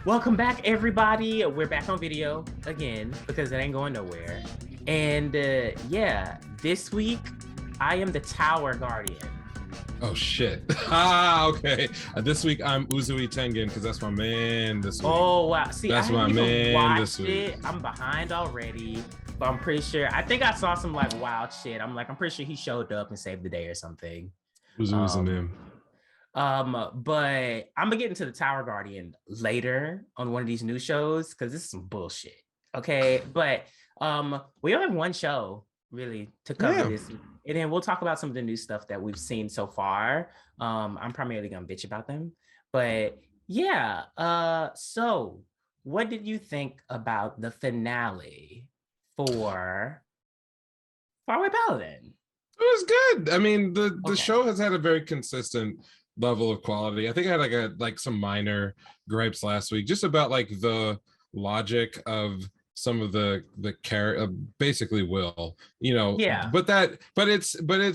Welcome back, everybody. We're back on video again because it ain't going nowhere. And yeah, this week I am the Tower Guardian. Oh shit. Ah, okay. This week I'm Uzui Tengen because that's my man this week. Oh wow! See, I That's my haven't even man this watched week. it. I'm behind already, but I'm pretty sure. I think I saw some like wild shit. I'm pretty sure he showed up and saved the day or something. Uzui's the Um, man. but I'm gonna get into the Tower Guardian later on one of these new shows because this is some bullshit. Okay, but we only have one show really to cover Yeah. this, and then we'll talk about some of the new stuff that we've seen so far. I'm primarily gonna bitch about them, but yeah. So what did you think about the finale for Faraway Paladin? It was good. I mean, the Okay. show has had a very consistent level of quality. I think I had like some minor gripes last week just about like the logic of some of the character, basically Will, Yeah. but it's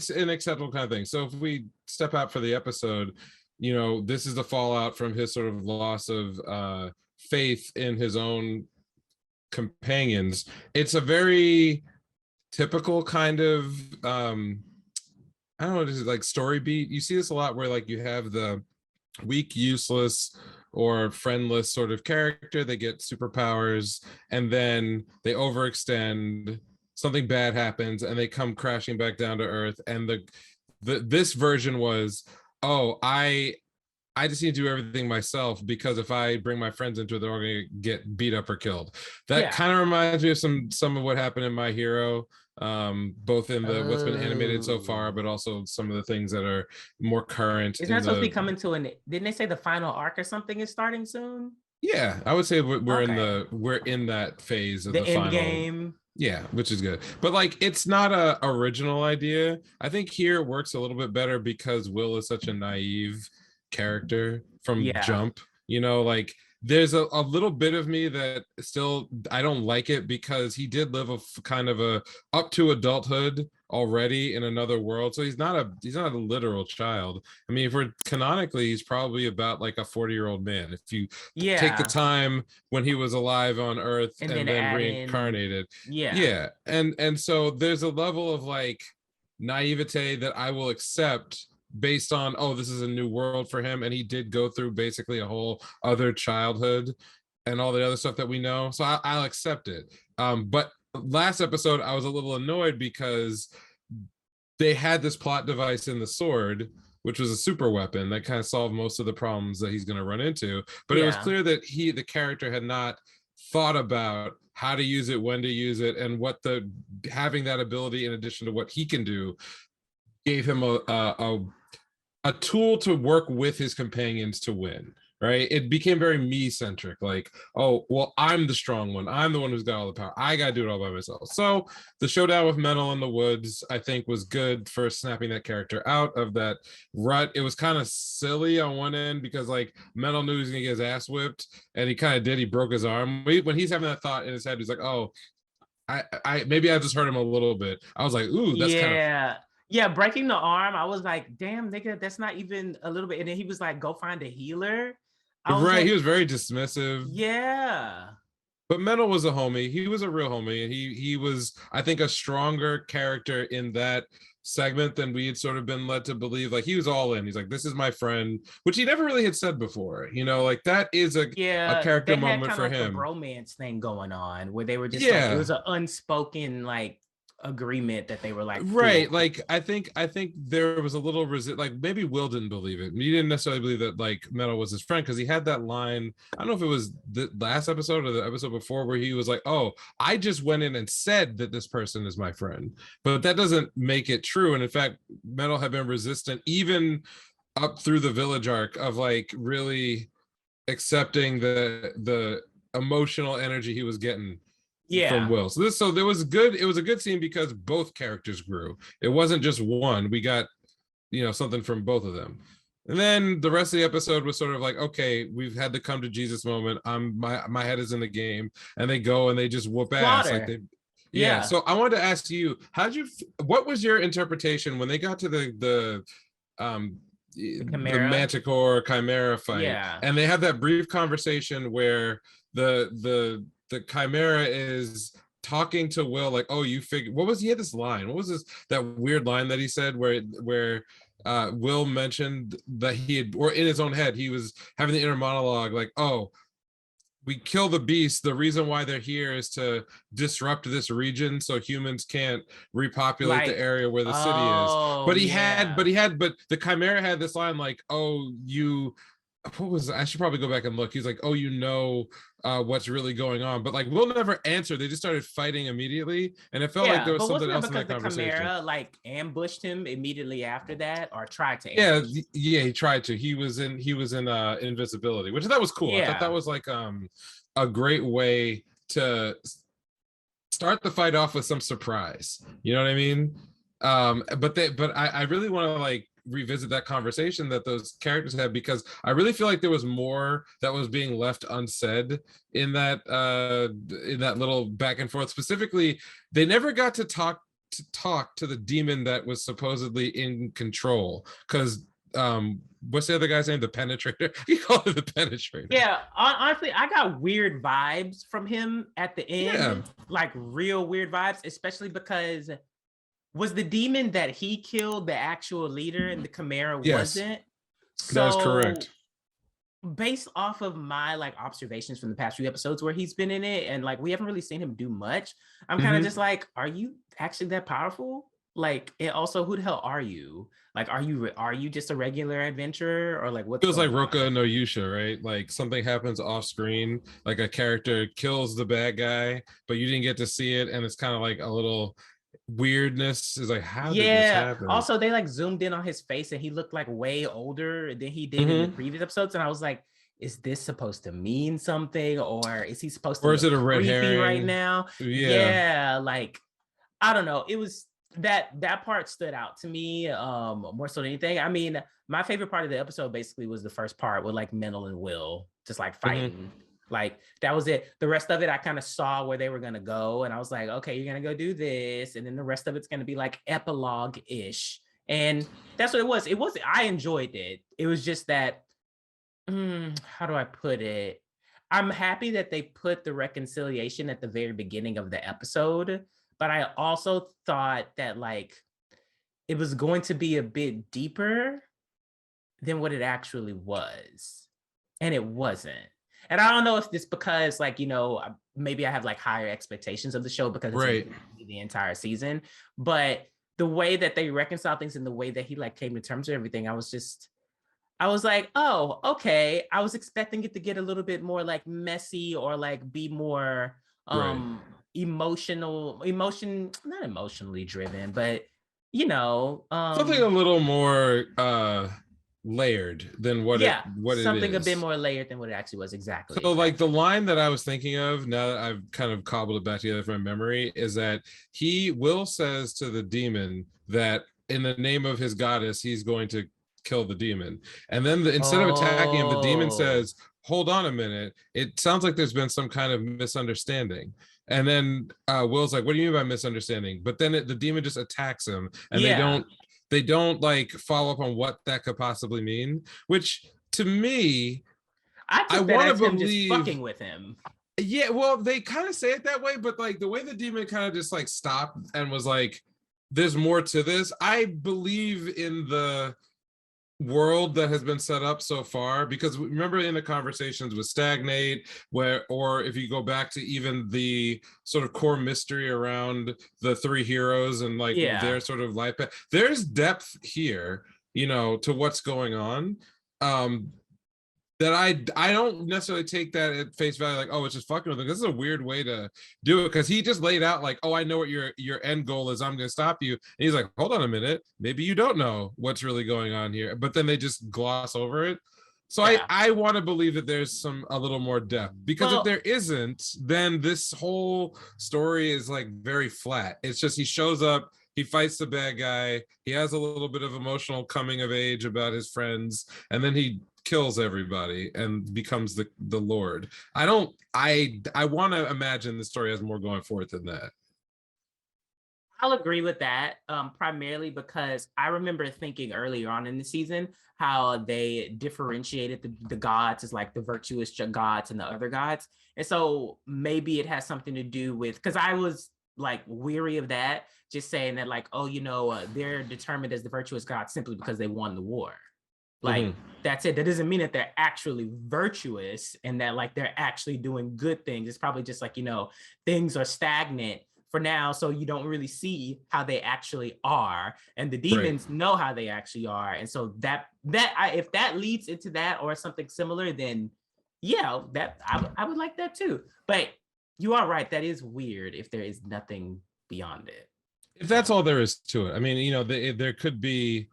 an acceptable kind of thing. So if we step out for the episode, this is the fallout from his sort of loss of faith in his own companions. It's a very typical kind of I don't know, this is like story beat. You see this a lot where like you have the weak, useless, or friendless sort of character. They get superpowers and then they overextend. Something bad happens and they come crashing back down to earth. And this version was, oh, I just need to do everything myself because if I bring my friends into it, they're all gonna get beat up or killed. That Yeah. kind of reminds me of some of what happened in My Hero, both in the what's been animated so far, Oh. but also some of the things that are more current Isn't in that supposed to be the. coming to an? Didn't they say the final arc or something is starting soon? Yeah, I would say Okay, we're in that phase of the the end final. game. Yeah, which is good. But like it's not a original idea. I think here it works a little bit better because Will is such a naive character from Yeah, jump. Like there's a little bit of me that still I don't like it because he did live a kind of a up to adulthood already in another world. So he's not a literal child. I mean, if we're canonically, he's probably about like a 40-year-old man. If you take the yeah, time when he was alive on Earth and then and then add in. reincarnated. Yeah, Yeah, and so there's a level of like naivete that I will accept based on, oh, this is a new world for him and he did go through basically a whole other childhood and all the other stuff that we know, so I'll accept it. But last episode I was a little annoyed because they had this plot device in the sword, which was a super weapon that kind of solved most of the problems that he's going to run into. But it was yeah, clear that the character, had not thought about how to use it, when to use it, and what the having that ability in addition to what he can do gave him a tool to work with his companions to win. Right, it became very me centric, like, oh well, I'm the strong one, I'm the one who's got all the power, I gotta do it all by myself. So the showdown with Mental in the woods, I think, was good for snapping that character out of that rut. It was kind of silly on one end because like Mental knew he was gonna get his ass whipped, and he kind of did. He broke his arm when he's having that thought in his head. He's like, oh, I maybe I just hurt him a little bit. I was like, ooh, that's kind of yeah, yeah. Breaking the arm, I was like, damn, nigga, that's not even a little bit. And then he was like, go find a healer. I was right. He like, was very dismissive. yeah, But Metal was a homie. He was a real homie, and he was, I think, a stronger character in that segment than we had sort of been led to believe. Like he was all in. He's like, "This is my friend," which he never really had said before. Like that is a yeah. character They had moment kind of for like a him. bromance thing going on where they were just like, it Yeah, was an unspoken like agreement that they were like right. cool. Like I think there was a little like maybe Will didn't believe it. He didn't necessarily believe that like Metal was his friend because he had that line. I don't know if it was the last episode or the episode before where he was like, "Oh, I just went in and said that this person is my friend," but that doesn't make it true. And in fact, Metal had been resistant even up through the village arc of like really accepting the emotional energy he was getting from Yeah. Will. So there was good. It was a good scene because both characters grew. It wasn't just one. We got something from both of them. And then the rest of the episode was sort of like, okay, we've had the come to Jesus moment. My head is in the game, and they go and they just whoop ass like Slaughter. they. Yeah. Yeah. So I wanted to ask you, what was your interpretation when they got to the The the Chimera. Manticore Chimera fight, Yeah. and they have that brief conversation where the Chimera is talking to Will, like, oh, you figured, what was, he had this line, what was this, that weird line that he said where Will mentioned that he had, or in his own head he was having the inner monologue, like, oh, we kill the beast, the reason why they're here is to disrupt this region so humans can't repopulate the Like, area where the city is. oh But the Chimera had this line like, oh, you, what was, I should probably go back and look, he's like, oh, you know, what's really going on, but like we'll never answer, they just started fighting immediately, and it felt like yeah, there was but something wasn't that else in because that the conversation. Chimera like ambushed him immediately after that, or tried to Yeah, ambush? yeah, he tried to, he was in invisibility, which I thought was cool. I thought that Yeah, was like a great way to start the fight off with some surprise, you know what I mean? But I really want to like revisit that conversation that those characters had, because I really feel like there was more that was being left unsaid in that little back and forth. Specifically, they never got to talk to the demon that was supposedly in control, because what's the other guy's name, the penetrator? You call it the penetrator. yeah. Honestly, I got weird vibes from him at the Yeah, end, like real weird vibes, especially because was the demon that he killed the actual leader and the Chimera yes, wasn't? that is So correct. based off of my like observations from the past few episodes where he's been in it, and like we haven't really seen him do much, I'm kind of Mm-hmm. just like, are you actually that powerful? Like, and also, who the hell are you? Like, are you just a regular adventurer, or like what's Feels like going Roka on? no Yusha, right? Like something happens off screen, like a character kills the bad guy, but you didn't get to see it, and it's kind of like a little weirdness. Is like, how did this Yeah. happen? Also, they like zoomed in on his face, and he looked like way older than he did in the Mm-hmm. previous episodes. And I was like, is this supposed to mean something, or is he supposed to Or is look it a red creepy right herring? now? Yeah, Yeah, like I don't know. It was that part stood out to me more so than anything. I mean, my favorite part of the episode basically was the first part with like Mendel and Will just like mm-hmm. fighting. Like that was it. The rest of it I kind of saw where they were gonna go, and I was like, okay, you're gonna go do this, and then the rest of it's gonna be like epilogue-ish. And that's what it was. It was, I enjoyed it. It was just that how do I put it? I'm happy that they put the reconciliation at the very beginning of the episode, but I also thought that like it was going to be a bit deeper than what it actually was. And it wasn't. And I don't know if this because like, maybe I have like higher expectations of the show because it's Right. the entire season, but the way that they reconcile things and the way that he like came to terms with everything, I was like, oh, okay. I was expecting it to get a little bit more like messy or like be more Right. not emotionally driven, but Something a little more layered than yeah, what it something a bit is. more layered than what it actually was. Exactly, So like the exactly. line that I was thinking of, now that I've kind of cobbled it back together from memory, is that Will says to the demon that in the name of his goddess, he's going to kill the demon. And then instead of attacking him, the demon Oh, says, hold on a minute. It sounds like there's been some kind of misunderstanding. And then Will's like, what do you mean by misunderstanding? But then the demon just attacks him, and yeah. they don't like follow up on what that could possibly mean, which to me, I I took that want to as him just believe, fucking with him. yeah, well, they kind of say it that way, but like the way the demon kind of just like stopped and was like, there's more to this. I believe in the world that has been set up so far, because remember in the conversations with Stagnate, or if you go back to even the sort of core mystery around the three heroes and like Yeah. their sort of life path, there's depth here, to what's going on. That I don't necessarily take that at face value, like, oh, it's just fucking with them. This is a weird way to do it, because he just laid out like, oh, I know what your end goal is, I'm gonna stop you. And he's like, hold on a minute, maybe you don't know what's really going on here, but then they just gloss over it. So Yeah. I want to believe that there's a little more depth, because if Well, there isn't, then this whole story is like very flat. It's just he shows up, he fights the bad guy, he has a little bit of emotional coming of age about his friends, and then he kills everybody and becomes the Lord. I want to imagine the story has more going for it than that. I'll agree with that, primarily because I remember thinking earlier on in the season how they differentiated the gods as like the virtuous gods and the other gods. And so maybe it has something to do with, because I was like weary of that, just saying that like, oh, they're determined as the virtuous gods simply because they won the war. Like, Mhm. that's it. That doesn't mean that they're actually virtuous and that like they're actually doing good things. It's probably just like, things are stagnant for now, so you don't really see how they actually are, and the Right. demons know how they actually are. And so if that leads into that or something similar, then yeah, that I would like that too. But you are right, that is weird if there is nothing beyond it. If So that's all there is to it, I mean, there could be,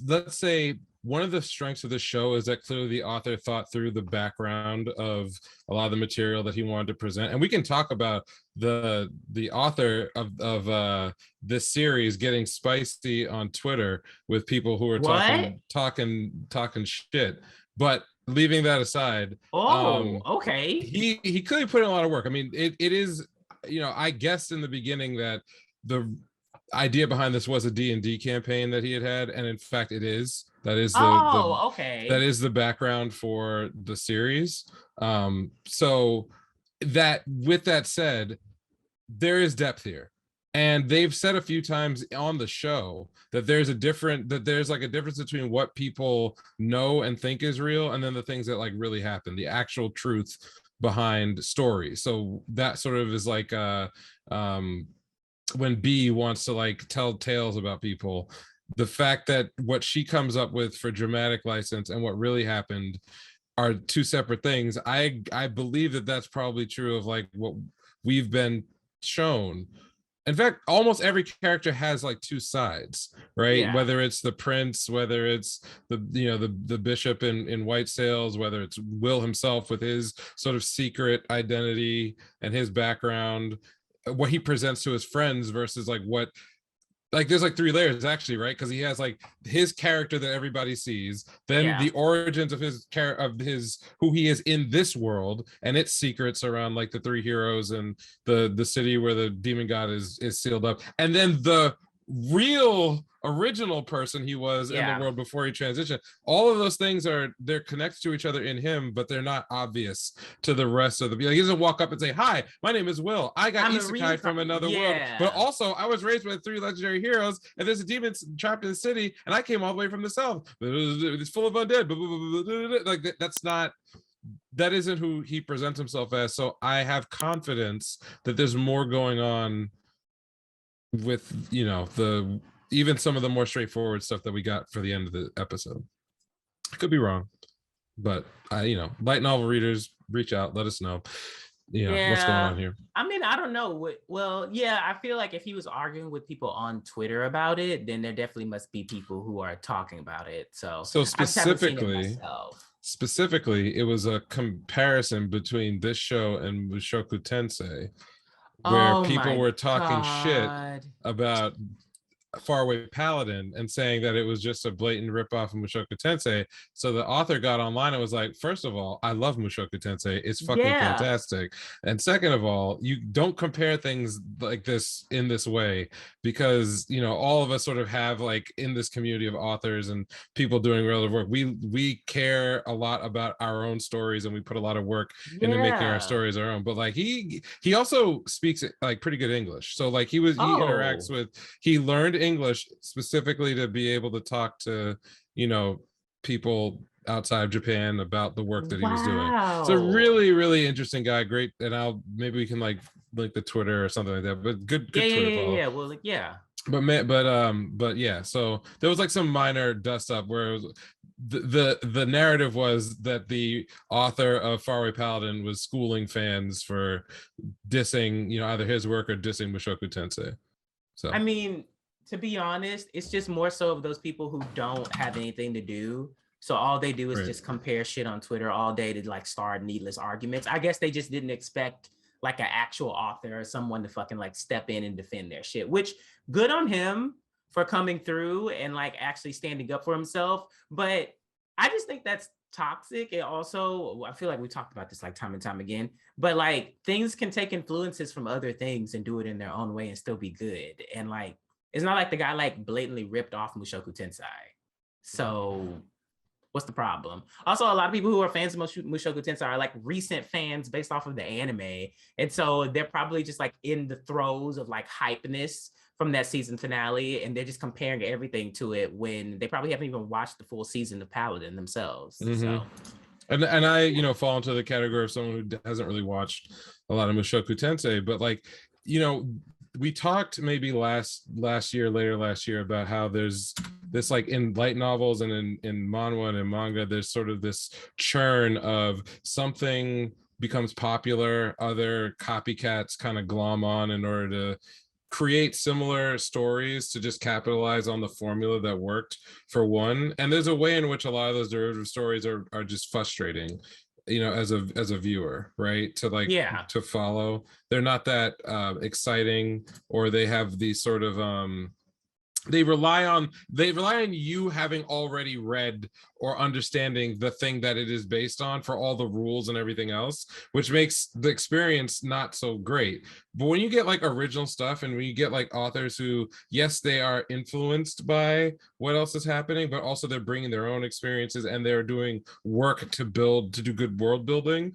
let's say, one of the strengths of the show is that clearly the author thought through the background of a lot of the material that he wanted to present, and we can talk about the author of this series getting spicy on Twitter with people who are what? talking shit. But leaving that aside, Oh, okay. he clearly put in a lot of work. I mean, it is, I guessed in the beginning that the idea behind this was a D&D campaign that he had, and in fact it is. Oh, That okay. is the background for the series. So that, with that said, there is depth here, and they've said a few times on the show that there's like a difference between what people know and think is real and then the things that like really happen, the actual truth behind stories. So that sort of is like um when B wants to like tell tales about people, the fact that what she comes up with for dramatic license and what really happened are two separate things. I believe that that's probably true of like what we've been shown. In fact, almost every character has like two sides, right? Yeah. Whether it's the prince, whether it's the bishop in White Sails, whether it's Will himself with his sort of secret identity and his background, what he presents to his friends versus like what, like there's like three layers actually, right? Because he has like his character that everybody sees, then Yeah. the origins of his who he is in this world and its secrets around like the three heroes and the city where the demon god is sealed up, and then the real original person he was in the Yeah. world before he transitioned. All of those things they're connected to each other in him, but they're not obvious to the rest of the, like, he doesn't walk up and say, hi, my name is Will, I got I'm a isekai from another world, but yeah. also I was raised with three legendary heroes and there's a demon trapped in the city and I came all the way from the south, it's full of undead, like that's not, that isn't who he presents himself as. So I have confidence that there's more going on with the even some of the more straightforward stuff that we got for the end of the episode. I could be wrong, but I, light novel readers, reach out, let us know, what's going Yeah. on here. I mean, I don't know. Well, yeah, I feel like if he was arguing with people on Twitter about it, then there definitely must be people who are talking about it. So So I just haven't seen it myself. specifically, it was a comparison between this show and Mushoku Tensei, where Oh people my were talking shit God. about Faraway Paladin and saying that it was just a blatant ripoff of Mushoku Tensei. So the author got online and was like, first of all, I love Mushoku Tensei. It's fucking Yeah. fantastic. And second of all, you don't compare things like this in this way, because, all of us sort of have like in this community of authors and people doing relative work, we care a lot about our own stories and we put a lot of work into making our Yeah. stories our own. But like he also speaks like pretty good English. So like he interacts Oh. with, he learned English specifically to be able to talk to, people outside of Japan about the work that he was doing. So Wow. really, really interesting guy. Great. And maybe we can like link the Twitter or something like that. But Yeah, good yeah, Twitter yeah, follow. yeah. Well, like, yeah. But yeah. So there was like some minor dust up where it was, the narrative was that the author of Faraway Paladin was schooling fans for dissing, either his work or dissing Mushoku Tensei. So I mean, to be honest, it's just more so of those people who don't have anything to do. So all they do is right. just compare shit on Twitter all day to like start needless arguments. I guess they just didn't expect like an actual author or someone to fucking like step in and defend their shit, which good on him for coming through and like actually standing up for himself. But I just think that's toxic. And also, I feel like we talked about this like time and time again, but like things can take influences from other things and do it in their own way and still be good. And like, it's not like the guy like blatantly ripped off Mushoku Tensei. So what's the problem? Also, a lot of people who are fans of Mushoku Tensei are like recent fans based off of the anime. And so they're probably just like in the throes of like hypeness from that season finale. And they're just comparing everything to it when they probably haven't even watched the full season of Paladin themselves. So. And I, you know, fall into the category of someone who hasn't really watched a lot of Mushoku Tensei, but like, you know, we talked maybe later last year about how there's this like in light novels and in manhwa and in manga, there's sort of this churn of something becomes popular, other copycats kind of glom on in order to create similar stories to just capitalize on the formula that worked for one. And there's a way in which a lot of those derivative stories are just frustrating, you know, as a viewer, right? To like to follow. They're not that exciting, or they have these sort of they rely on you having already read or understanding the thing that it is based on for all the rules and everything else, which makes the experience not so great. But when you get like original stuff, and when you get like authors who, yes, they are influenced by what else is happening, but also they're bringing their own experiences and they're doing work to do good world building,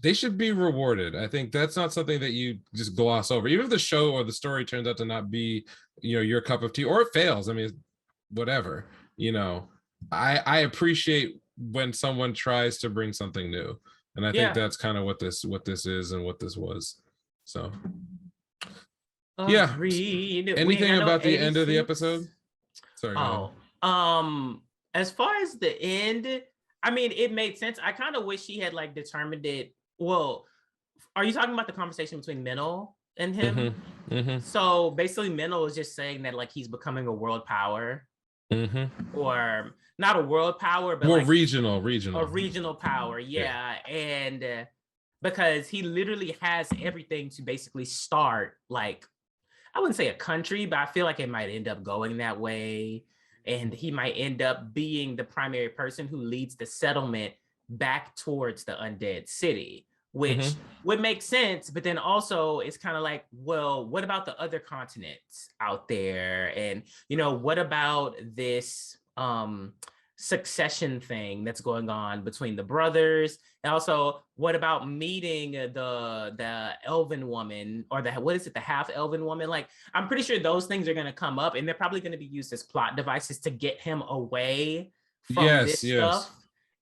they should be rewarded. I think that's not something that you just gloss over, even if the show or the story turns out to not be, you know, your cup of tea, or it fails. I mean, whatever, you know. I appreciate when someone tries to bring something new, and I think that's kind of what this is and what this was. So Agreed. Anything about the end of the episode? Sorry. As far as the end, I mean, it made sense. I kind of wish he had like determined it. Well, are you talking about the conversation between Minnow and him? So basically, Minnow is just saying that like he's becoming a world power, or not a world power, but more like regional a regional power. And because he literally has everything to basically start, like, I wouldn't say a country, but I feel like it might end up going that way. And he might end up being the primary person who leads the settlement back towards the undead city, which would make sense. But then also it's kind of like, well, what about the other continents out there? And, you know, what about this succession thing that's going on between the brothers? And also, what about meeting the elven woman, or the half elven woman? Like, I'm pretty sure those things are going to come up, and they're probably going to be used as plot devices to get him away from this stuff.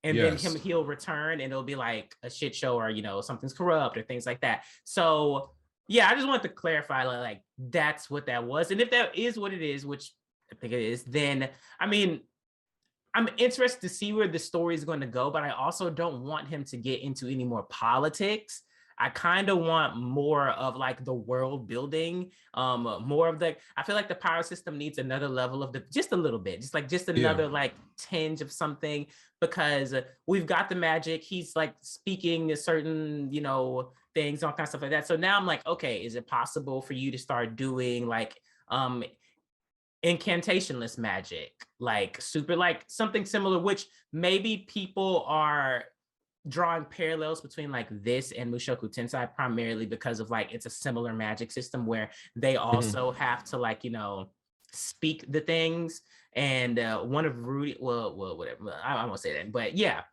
And then he'll return, and it'll be like a shit show, or, you know, something's corrupt or things like that. So yeah, I just wanted to clarify, like that's what that was. And if that is what it is, which I think it is, then I mean, I'm interested to see where the story is going to go, but I also don't want him to get into any more politics. I kind of want more of like the world building, more of the, I feel like the power system needs another level of just a little bit, just another like tinge of something, because we've got the magic. He's like speaking a certain, you know, things, all kinds of stuff like that. So now I'm like, okay, is it possible for you to start doing like, incantationless magic, like super, like something similar, which maybe people are drawing parallels between like this and Mushoku Tensei, primarily because of like it's a similar magic system where they also have to, like, you know, speak the things. And one of Rudy, well, whatever, I won't say that, but yeah,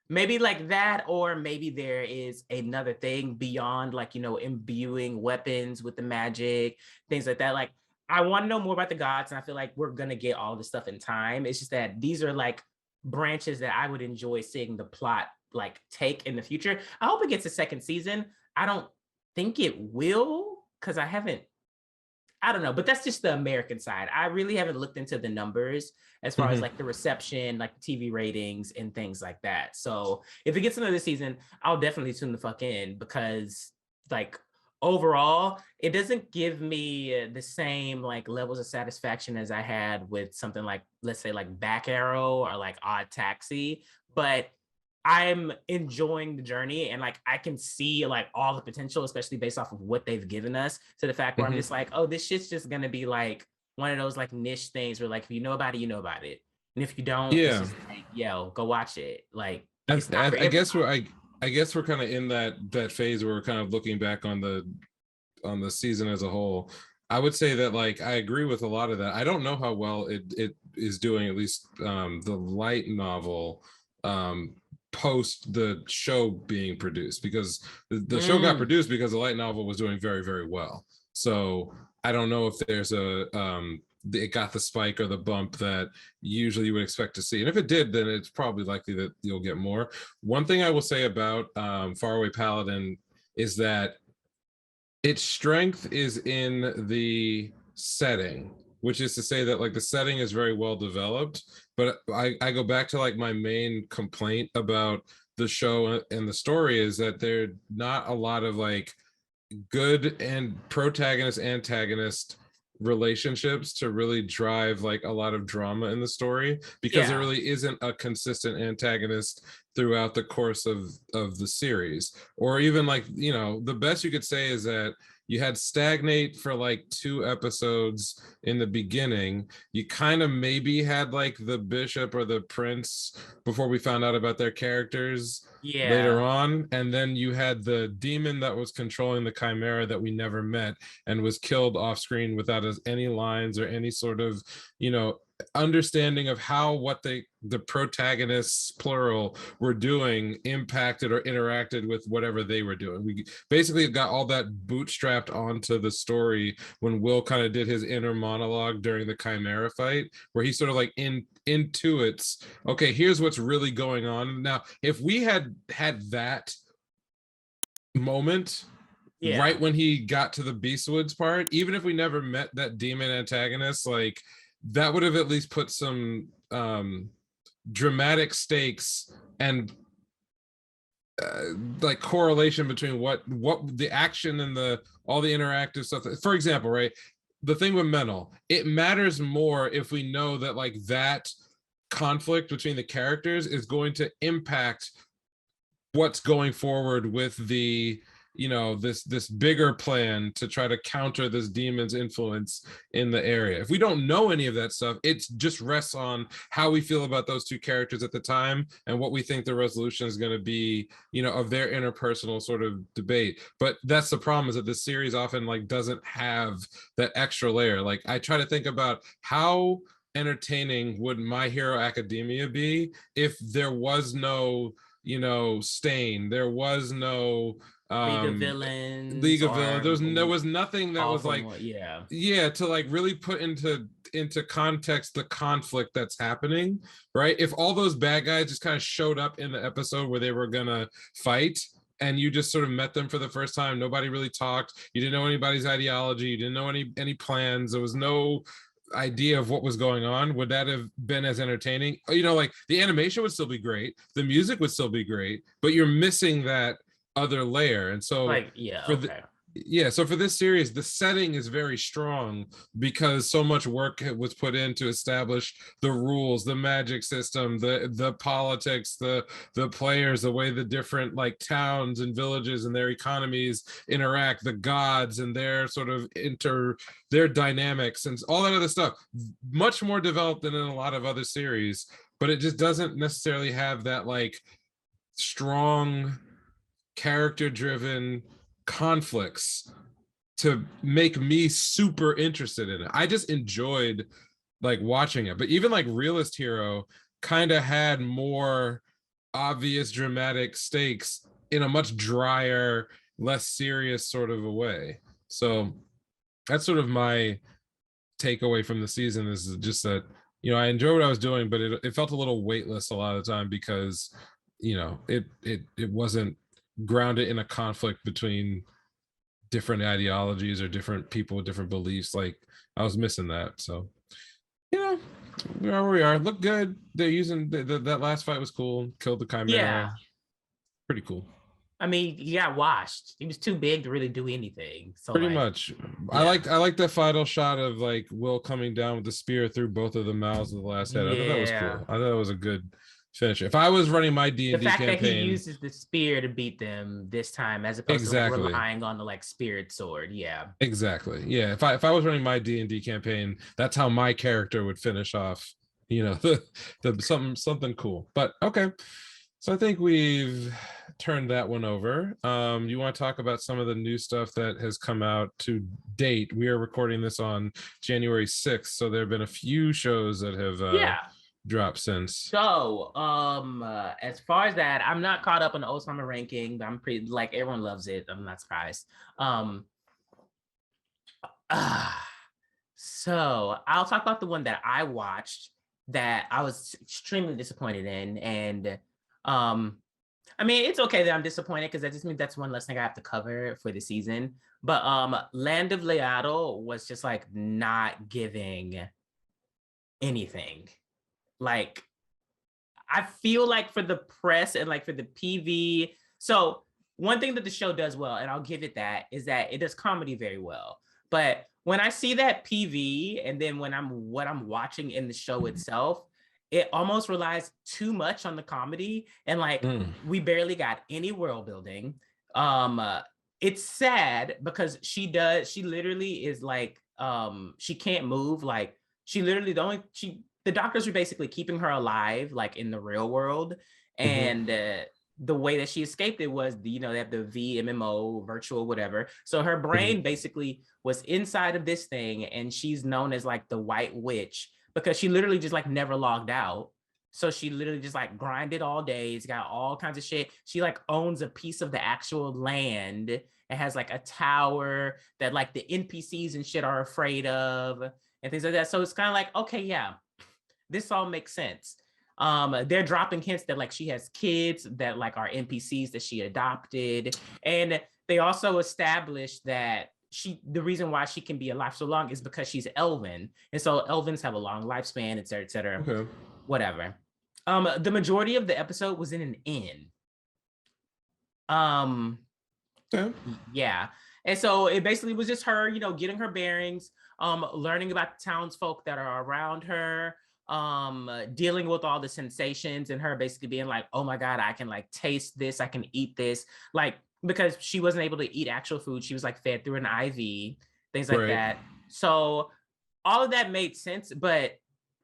maybe like that, or maybe there is another thing beyond, like, you know, imbuing weapons with the magic, things like that. Like, I want to know more about the gods, and I feel like we're gonna get all this stuff in time. It's just that these are like branches that I would enjoy seeing the plot like take in the future. I hope it gets a second season. I don't think it will, because I don't know, but that's just the American side. I really haven't looked into the numbers as far as like the reception, like the TV ratings and things like that. So if it gets another season, I'll definitely tune the fuck in, because like overall, it doesn't give me the same like levels of satisfaction as I had with something like, let's say, like Back Arrow or like Odd Taxi, but I'm enjoying the journey, and like I can see like all the potential, especially based off of what they've given us, to the fact where I'm just like, oh, this shit's just gonna be like one of those like niche things where like if you know about it, you know about it. And if you don't, it's Yeah. just like, yo, go watch it. Like, And it's not for I guess everybody. I guess we're kind of in that phase where we're kind of looking back on the season as a whole. I would say that like I agree with a lot of that. I don't know how well it is doing, at least the light novel post the show being produced, because the show got Mm, produced because the light novel was doing very, very well. So I don't know if there's a it got the spike or the bump that usually you would expect to see. And if it did, then it's probably likely that you'll get more. One thing I will say about Faraway Paladin is that its strength is in the setting, which is to say that like the setting is very well developed. But I go back to like my main complaint about the show and the story is that there are not a lot of like good and protagonist antagonist relationships to really drive like a lot of drama in the story, because there yeah. really isn't a consistent antagonist throughout the course of the series. Or even like, you know, the best you could say is that you had stagnate for like 2 episodes in the beginning. You kind of maybe had like the bishop or the prince before we found out about their characters later Yeah. on, and then you had the demon that was controlling the chimera that we never met and was killed off screen without any lines or any sort of, you know, understanding of how what the protagonists plural were doing impacted or interacted with whatever they were doing. We basically got all that bootstrapped onto the story when Will kind of did his inner monologue during the chimera fight, where he sort of like intuits, okay, here's what's really going on. Now if we had that moment Yeah. right when he got to the Beastwoods part, even if we never met that demon antagonist, like that would have at least put some dramatic stakes and like correlation between what the action and the all the interactive stuff. For example, right, the thing with Mental, it matters more if we know that like that conflict between the characters is going to impact what's going forward with the, you know, this bigger plan to try to counter this demon's influence in the area. If we don't know any of that stuff, it just rests on how we feel about those two characters at the time and what we think the resolution is going to be, you know, of their interpersonal sort of debate. But that's the problem, is that this series often like doesn't have that extra layer. Like I try to think about how entertaining would My Hero Academia be if there was no, you know, Stain, there was no League of um Villains League of Villains, or there was nothing that all was from like, what, yeah. yeah, to like really put into context the conflict that's happening, right? If all those bad guys just kind of showed up in the episode where they were gonna fight, and you just sort of met them for the first time, nobody really talked, you didn't know anybody's ideology, you didn't know any plans, there was no idea of what was going on, would that have been as entertaining? You know, like the animation would still be great, the music would still be great, but you're missing that other layer. And so Like, yeah, for the, okay. yeah, so for this series the setting is very strong because so much work was put in to establish the rules, the magic system, the politics, the players, the way the different like towns and villages and their economies interact, the gods and their sort of their dynamics and all that other stuff, much more developed than in a lot of other series. But it just doesn't necessarily have that like strong character driven conflicts to make me super interested in it. I just enjoyed like watching it. But even like Realist Hero kind of had more obvious dramatic stakes in a much drier, less serious sort of a way. So that's sort of my takeaway from the season, is just that, you know, I enjoyed what I was doing, but it felt a little weightless a lot of the time because, you know, it wasn't grounded in a conflict between different ideologies or different people with different beliefs. Like I was missing that. So, you know, where we are, look good. They're using that last fight was cool. Killed the Yeah. chimera. Pretty cool. I mean, he got washed. He was too big to really do anything. So Pretty like, much. yeah. I like the final shot of like Will coming down with the spear through both of the mouths of the last head. I thought that was Yeah. cool. I thought it was a good finish. If I was running my D The and D fact that he campaign, uses the spear to beat them this time, as opposed to like exactly. relying on the like spirit sword. Yeah. Exactly. Yeah. If I was running my D&D campaign, that's how my character would finish off the something cool. But okay, so I think we've turned that one over. You want to talk about some of the new stuff that has come out to date? We are recording this on January 6th, so there have been a few shows that have Yeah. dropped since. So, as far as that, I'm not caught up on the old summer ranking, but I'm pretty like everyone loves it. I'm not surprised. Ah, so I'll talk about the one that I watched that I was extremely disappointed in, and um, I mean it's okay that I'm disappointed because that just means that's one less thing I have to cover for the season. But Land of Leado was just like not giving anything. Like I feel like for the press and like for the PV. So one thing that the show does well, and I'll give it that, is that it does comedy very well. But when I see that PV and then when I'm watching in the show itself, it almost relies too much on the comedy. And like we barely got any world building. It's sad because she literally is like she can't move. Like she literally the doctors are basically keeping her alive, like in the real world. And the way that she escaped it was, they have the VMMO, virtual whatever. So her brain basically was inside of this thing, and she's known as like the White Witch because she literally just like never logged out. So she literally just like grinded all day. It's got all kinds of shit. She like owns a piece of the actual land. It has like a tower that like the NPCs and shit are afraid of and things like that. So it's kind of like, okay, yeah, this all makes sense. They're dropping hints that like she has kids that like are NPCs that she adopted, and they also established that the reason why she can be alive so long is because she's Elven, and so Elvens have a long lifespan, et cetera, et cetera. Okay. Whatever. The majority of the episode was in an inn. Okay. Yeah, and so it basically was just her, getting her bearings, learning about the townsfolk that are around her, dealing with all the sensations, and her basically being like, oh my god, I can like taste this, I can eat this, like because she wasn't able to eat actual food, she was like fed through an IV, things like Right. that. So all of that made sense, but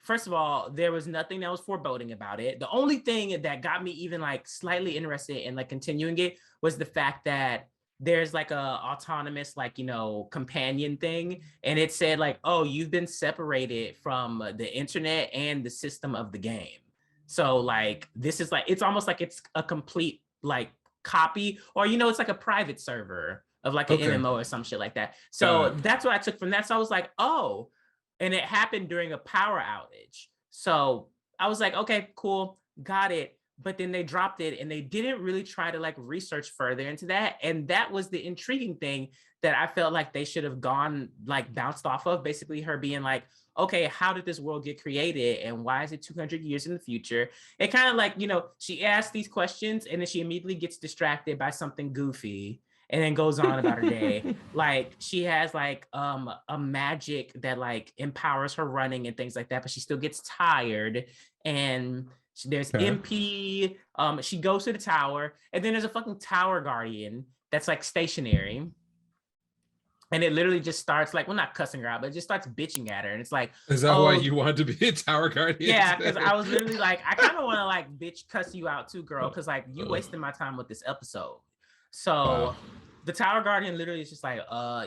first of all, there was nothing that was foreboding about it. The only thing that got me even like slightly interested in like continuing it was the fact that there's like a autonomous like companion thing, and it said like, oh, you've been separated from the internet and the system of the game. So like this is like, it's almost like it's a complete like copy, or it's like a private server of like an MMO or some shit like that. So that's what I took from that. So I was like, oh, and it happened during a power outage. So I was like, okay, cool, got it. But then they dropped it and they didn't really try to like research further into that. And that was the intriguing thing that I felt like they should have gone like bounced off of, basically her being like, okay, how did this world get created and why is it 200 years in the future? It kind of like, she asked these questions and then she immediately gets distracted by something goofy and then goes on about her day. Like she has like a magic that like empowers her running and things like that, but she still gets tired. And there's MP. She goes to the tower, and then there's a fucking tower guardian that's like stationary. And it literally just starts like, well, not cussing her out, but it just starts bitching at her. And it's like, is that why you wanted to be a tower guardian? Yeah, because I was literally like, I kind of want to like bitch cuss you out too, girl, because like you wasted my time with this episode. So the tower guardian literally is just like,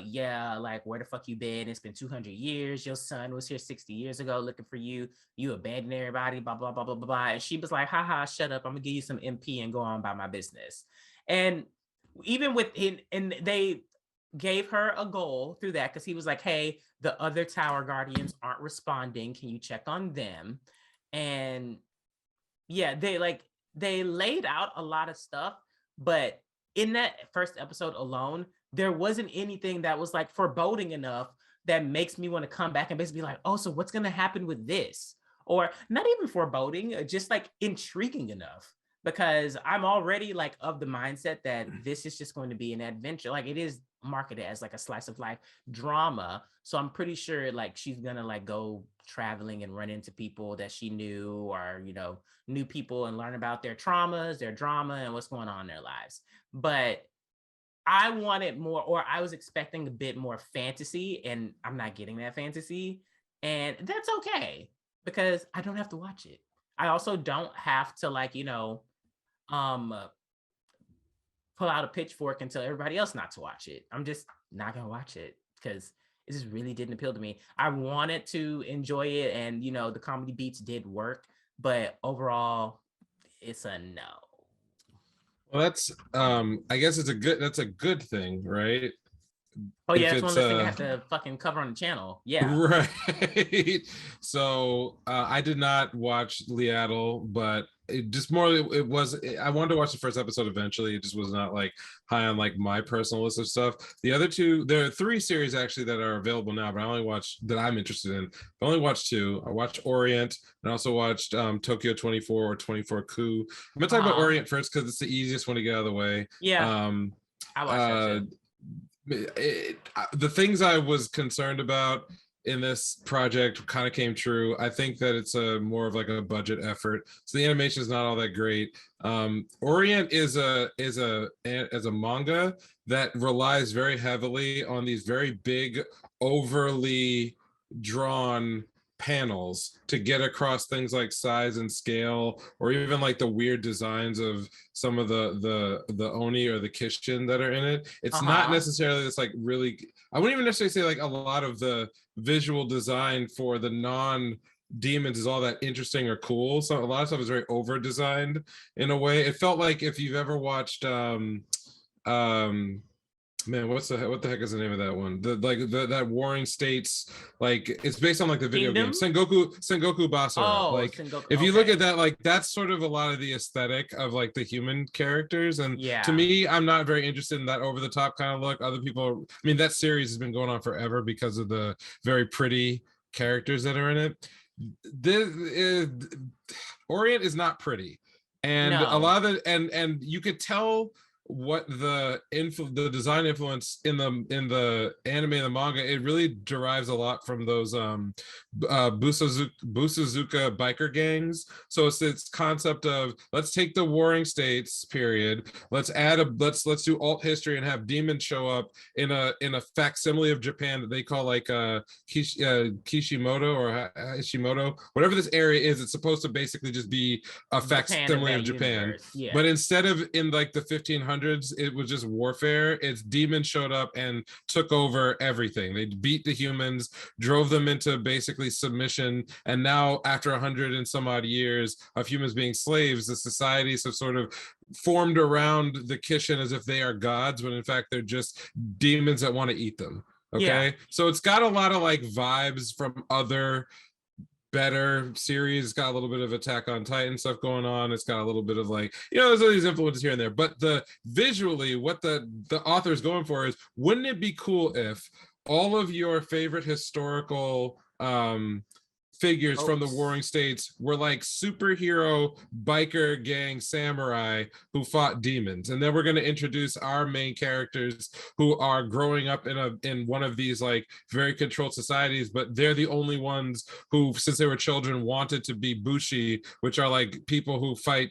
yeah, like where the fuck you been? It's been 200 years. Your son was here 60 years ago looking for you. You abandoned everybody, blah, blah, blah, blah, blah, blah. And she was like, haha, shut up. I'm gonna give you some MP and go on by my business. And even and they gave her a goal through that because he was like, hey, the other tower guardians aren't responding. Can you check on them? And yeah, they laid out a lot of stuff, but in that first episode alone, there wasn't anything that was like foreboding enough that makes me want to come back and basically be like, oh, so what's going to happen with this? Or not even foreboding, just like intriguing enough, because I'm already like of the mindset that this is just going to be an adventure. Like it is marketed as like a slice of life drama. So I'm pretty sure like she's going to like go traveling and run into people that she knew, or, new people, and learn about their traumas, their drama, and what's going on in their lives. But I wanted more, or I was expecting a bit more fantasy, and I'm not getting that fantasy, and that's okay. because I don't have to watch it. I also don't have to like, um pull out a pitchfork and tell everybody else not to watch it. I'm just not gonna watch it because it just really didn't appeal to me. I wanted to enjoy it, and the comedy beats did work, but overall, it's a no. Well, that's I guess that's a good thing, right? Oh yeah, If that's one it's less thing I have to fucking cover on the channel. Yeah. right. So I did not watch Liaddle, but it just more it was I wanted to watch the first episode eventually. It just was not like high on like my personal list of stuff. The other two, there are three series actually that are available now, but I only watched that I'm interested in. I only watched two. I watched Orient and I also watched Tokyo 24 or 24 Coup. I'm gonna talk about Orient first because it's the easiest one to get out of the way. Yeah. um I watched that too. The things I was concerned about in this project kind of came true. I think that it's a more of like a budget effort, so the animation is not all that great. Orient is a manga that relies very heavily on these very big, overly drawn panels to get across things like size and scale, or even like the weird designs of some of the oni or the kishin that are in it. It's not necessarily this like really, I wouldn't even necessarily say like a lot of the visual design for the non demons is all that interesting or cool. So a lot of stuff is very over designed in a way. It felt like if you've ever watched man, what the heck is the name of that one? That Warring States, like it's based on like the video Kingdom? game Sengoku Basara. Oh, like Sengoku. if you look at that, like that's sort of a lot of the aesthetic of like the human characters, and Yeah. to me, I'm not very interested in that over the top kind of look. Other people, I mean, that series has been going on forever because of the very pretty characters that are in it. This is, Orient is not pretty, and a lot of it, and you could tell what the design influence in the anime and the manga, it really derives a lot from those Busazuka biker gangs. So it's this concept of let's take the Warring States period, let's do alt history and have demons show up in a facsimile of Japan that they call like Kishimoto or Hashimoto, whatever this area is. It's supposed to basically just be a facsimile of Japan. Yeah. But instead of in like the 1500s, it was just warfare. It's demons showed up and took over everything. They beat the humans, drove them into basically submission, and now after 100 and some odd years of humans being slaves, the societies have sort of formed around the Kishin as if they are gods, when in fact they're just demons that want to eat them. Okay, yeah. So it's got a lot of like vibes from other better series. It's got a little bit of Attack on Titan stuff going on. It's got a little bit of like, there's all these influences here and there, but visually what the author is going for is, wouldn't it be cool if all of your favorite historical figures from the Warring States were like superhero biker gang samurai who fought demons, and then we're going to introduce our main characters who are growing up in one of these like very controlled societies, but they're the only ones who, since they were children, wanted to be bushi, which are like people who fight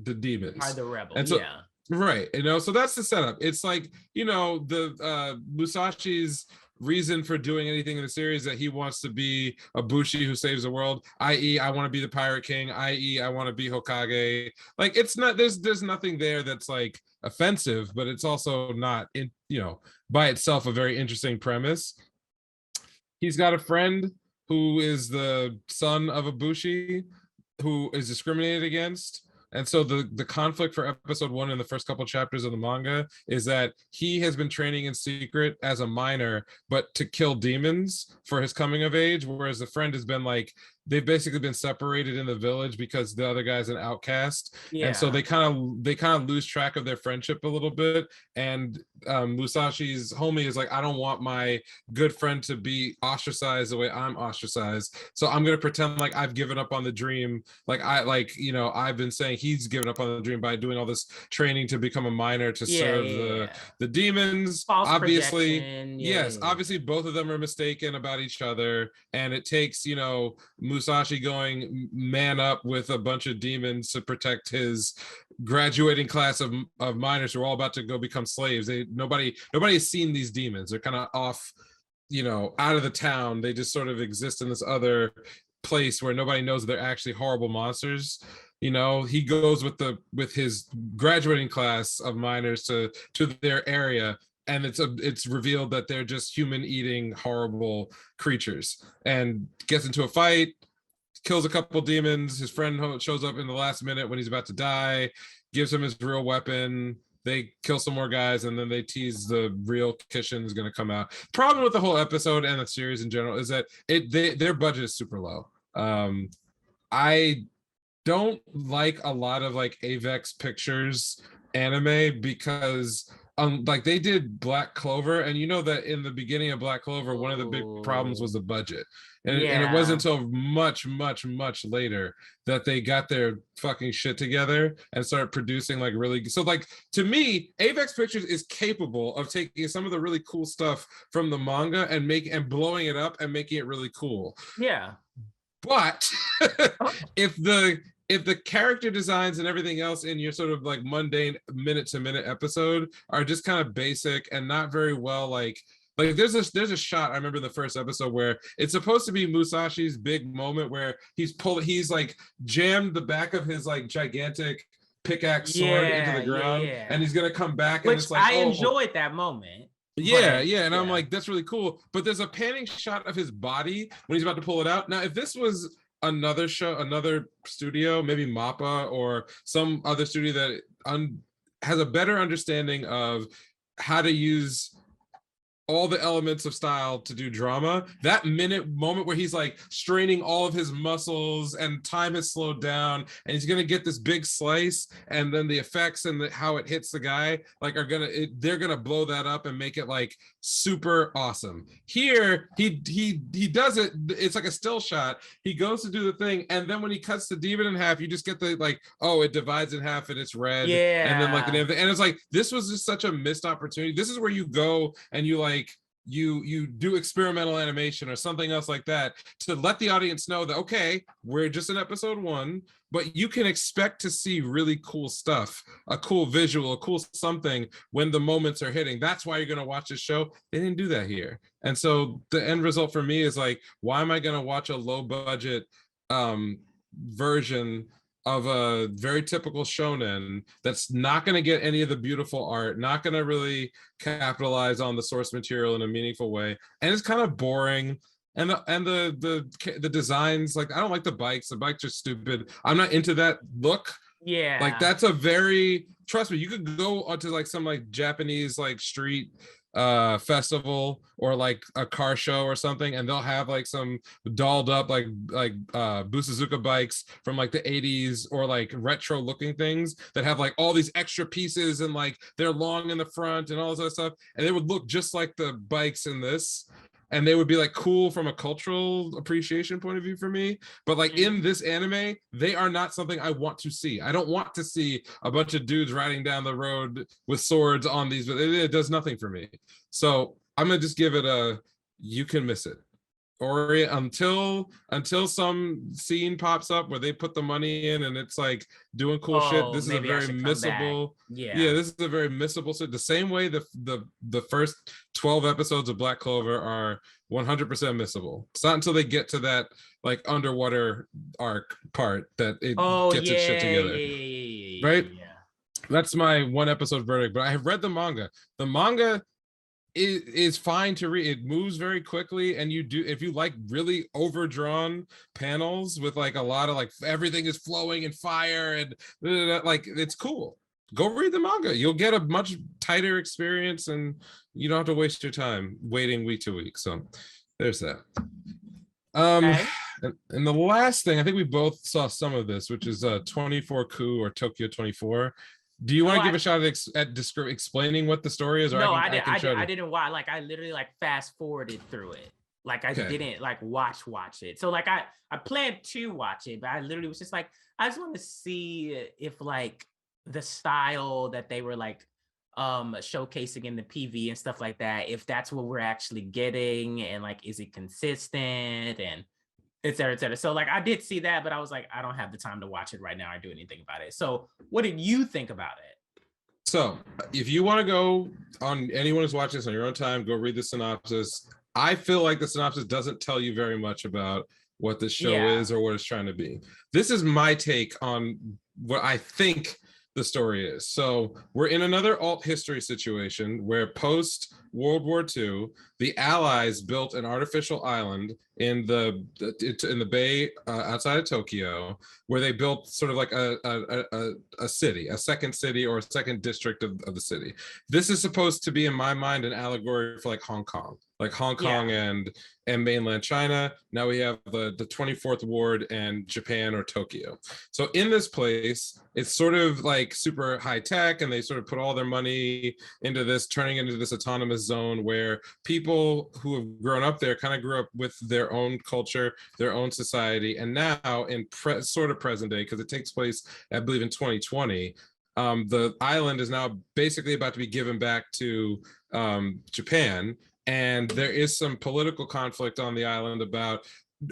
the demons, are the rebels. And so, yeah, right, so that's the setup. It's like, the Musashi's reason for doing anything in the series that he wants to be a bushi who saves the world, i.e. I want to be the pirate king, i.e. I want to be Hokage. Like, it's not, there's nothing there that's like offensive, but it's also not in, by itself a very interesting premise. He's got a friend who is the son of a bushi who is discriminated against. And so the conflict for episode 1 in the first couple chapters of the manga is that he has been training in secret as a minor, but to kill demons for his coming of age, whereas the friend has been like, they've basically been separated in the village because the other guy's an outcast. Yeah. And so they kind of lose track of their friendship a little bit. And Musashi's homie is like, I don't want my good friend to be ostracized the way I'm ostracized. So I'm going to pretend like I've given up on the dream. I've been saying he's given up on the dream by doing all this training to become a miner to serve the demons. False obviously, projection. Yes, obviously both of them are mistaken about each other. And it takes, Musashi going man up with a bunch of demons to protect his graduating class of miners who are all about to go become slaves. Nobody has seen these demons. They're kind of off, out of the town. They just sort of exist in this other place where nobody knows they're actually horrible monsters. You know, he goes with his graduating class of miners to their area, and it's revealed that they're just human eating horrible creatures, and gets into a fight, kills a couple demons. His friend shows up in the last minute when he's about to die, gives him his real weapon. They kill some more guys, and then they tease the real Kishin is going to come out. Problem with the whole episode and the series in general is that their budget is super low. I don't like a lot of like Avex Pictures anime because like they did Black Clover, and you know that in the beginning of Black Clover, one of the big problems was the budget. And it wasn't until much later that they got their fucking shit together and started producing like really. So like, to me, Avex Pictures is capable of taking some of the really cool stuff from the manga and blowing it up and making it really cool. Yeah. But if the character designs and everything else in your sort of like mundane minute to minute episode are just kind of basic and not very well like there's a shot I remember in the first episode where it's supposed to be Musashi's big moment where he's like jammed the back of his like gigantic pickaxe sword into the ground, and he's gonna come back, and it's like, I enjoyed that moment. And I'm like, that's really cool. But there's a panning shot of his body when he's about to pull it out. Now, if this was another show, another studio, maybe Mappa or some other studio that has a better understanding of how to use all the elements of style to do drama, that moment where he's like straining all of his muscles and time has slowed down and he's gonna get this big slice, and then the effects and how it hits the guy like they're gonna blow that up and make it like super awesome. Here he does it, it's like a still shot, he goes to do the thing, and then when he cuts the demon in half, you just get the like, oh, it divides in half and it's red, and then like and it's like, this was just such a missed opportunity. This is where you go and you like you do experimental animation or something else like that to let the audience know that, okay, we're just in episode 1, but you can expect to see really cool stuff, a cool visual, a cool something when the moments are hitting. That's why you're going to watch this show. They didn't do that here. And so the end result for me is like, why am I going to watch a low budget version of a very typical shonen that's not going to get any of the beautiful art, not going to really capitalize on the source material in a meaningful way, and it's kind of boring. And the designs, like, I don't like the bikes. The bikes are stupid. I'm not into that look. Yeah, like that's a very, trust me, you could go onto like some like Japanese like street festival or like a car show or something, and they'll have like some dolled up like Busuzuka bikes from like the 80s, or like retro looking things that have like all these extra pieces and like they're long in the front and all this other stuff, and they would look just like the bikes in this, and they would be like cool from a cultural appreciation point of view for me. But like in this anime, they are not something I want to see. I don't want to see a bunch of dudes riding down the road with swords on these, but it does nothing for me. So I'm gonna just give it a, you can miss it. Or until some scene pops up where they put the money in and it's like doing cool shit. This is a very missable. Yeah, this is a very missable. So the same way the first 12 episodes of Black Clover are 100% missable. It's not until they get to that like underwater arc part that it gets its shit together. Right? Yeah. That's my one episode verdict. But I have read the manga. The manga is fine to read. It moves very quickly, and you do, if you like really overdrawn panels with like a lot of like everything is flowing and fire and like, it's cool. Go read the manga. You'll get a much tighter experience, and you don't have to waste your time waiting week to week. So there's that. Okay. And the last thing, I think we both saw some of this, which is 24Ku or Tokyo 24. Do you want to give a shot at explaining what the story is? Or no, I didn't watch. Like, I literally like fast forwarded through it. Like, I didn't like watch it. So like I planned to watch it, but I literally was just like, I just want to see if like the style that they were like showcasing in the PV and stuff like that, if that's what we're actually getting, and like, is it consistent, and et cetera, et cetera. So like, I did see that, but I was like, I don't have the time to watch it right now or do anything about it. So what did you think about it? So if you want to go on, anyone who's watching this on your own time, go read the synopsis. I feel like the synopsis doesn't tell you very much about what the show Yeah. is or what it's trying to be. This is my take on what I think the story is. So we're in another alt history situation where post World War II, the Allies built an artificial island in the bay outside of Tokyo, where they built sort of like a city, a second city or a second district of the city. This is supposed to be, in my mind, an allegory for like Hong Kong Yeah. and mainland China. Now we have the 24th Ward and Japan or Tokyo. So in this place, it's sort of like super high tech, and they sort of put all their money into this, turning into this autonomous zone where people who have grown up there kind of grew up with their own culture, their own society. And now in sort of present day, because it takes place, I believe, in 2020, the island is now basically about to be given back to Japan. And there is some political conflict on the island about,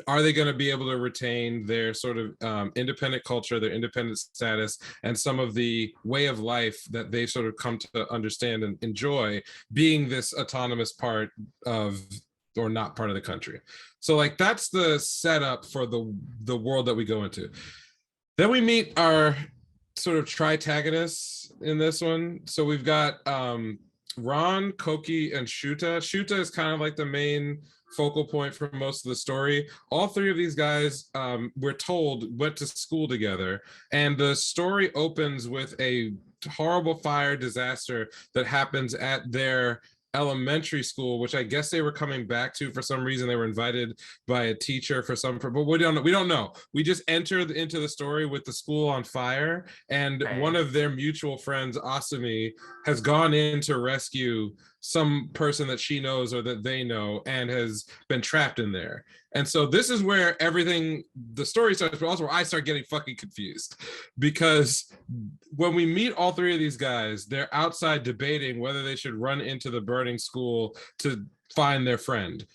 are they going to be able to retain their sort of independent culture, their independent status, and some of the way of life that they've sort of come to understand and enjoy, being this autonomous part of, or not part of the country. So like that's the setup for the world that we go into. Then we meet our sort of tritagonists in this one. So we've got Ron, Koki, and Shuta. Shuta is kind of like the main focal point for most of the story. All three of these guys, we're told, went to school together, and the story opens with a horrible fire disaster that happens at their elementary school, which I guess they were coming back to for some reason. They were invited by a teacher for some, but we don't know. We don't know. We just entered into the story with the school on fire, and one of their mutual friends, Asumi, has gone in to rescue some person that she knows or that they know, and has been trapped in there. And so this is where everything, the story starts, but also where I start getting fucking confused, because when we meet all three of these guys, they're outside debating whether they should run into the burning school to find their friend.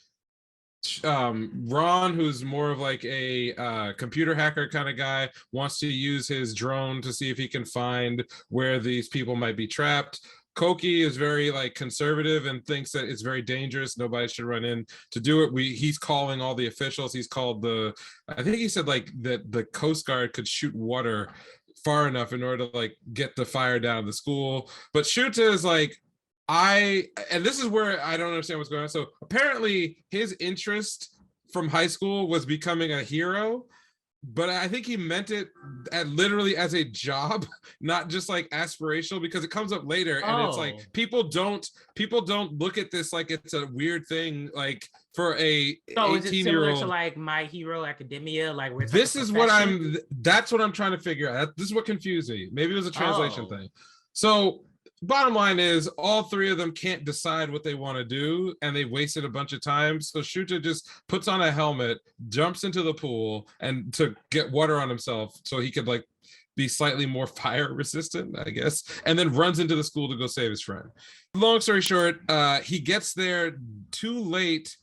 Ron, who's more of like a computer hacker kind of guy, wants to use his drone to see if he can find where these people might be trapped. Koki is very like conservative and thinks that it's very dangerous. Nobody should run in to do it. He's calling all the officials. He's called I think he said like that the Coast Guard could shoot water far enough in order to like get the fire down the school. But Shuta is like, and this is where I don't understand what's going on. So apparently his interest from high school was becoming a hero, but I think he meant it literally as a job, not just like aspirational, because it comes up later and it's like people don't look at this like it's a weird thing, like for a So is it similar 18-year-old to like My Hero Academia? Like we're this is what that's what I'm trying to figure out. This is what confused me. Maybe it was a translation thing. So bottom line is all three of them can't decide what they want to do, and they wasted a bunch of time. So Shuta just puts on a helmet, jumps into the pool, and to get water on himself so he could like be slightly more fire resistant, I guess, and then runs into the school to go save his friend. Long story short, he gets there too late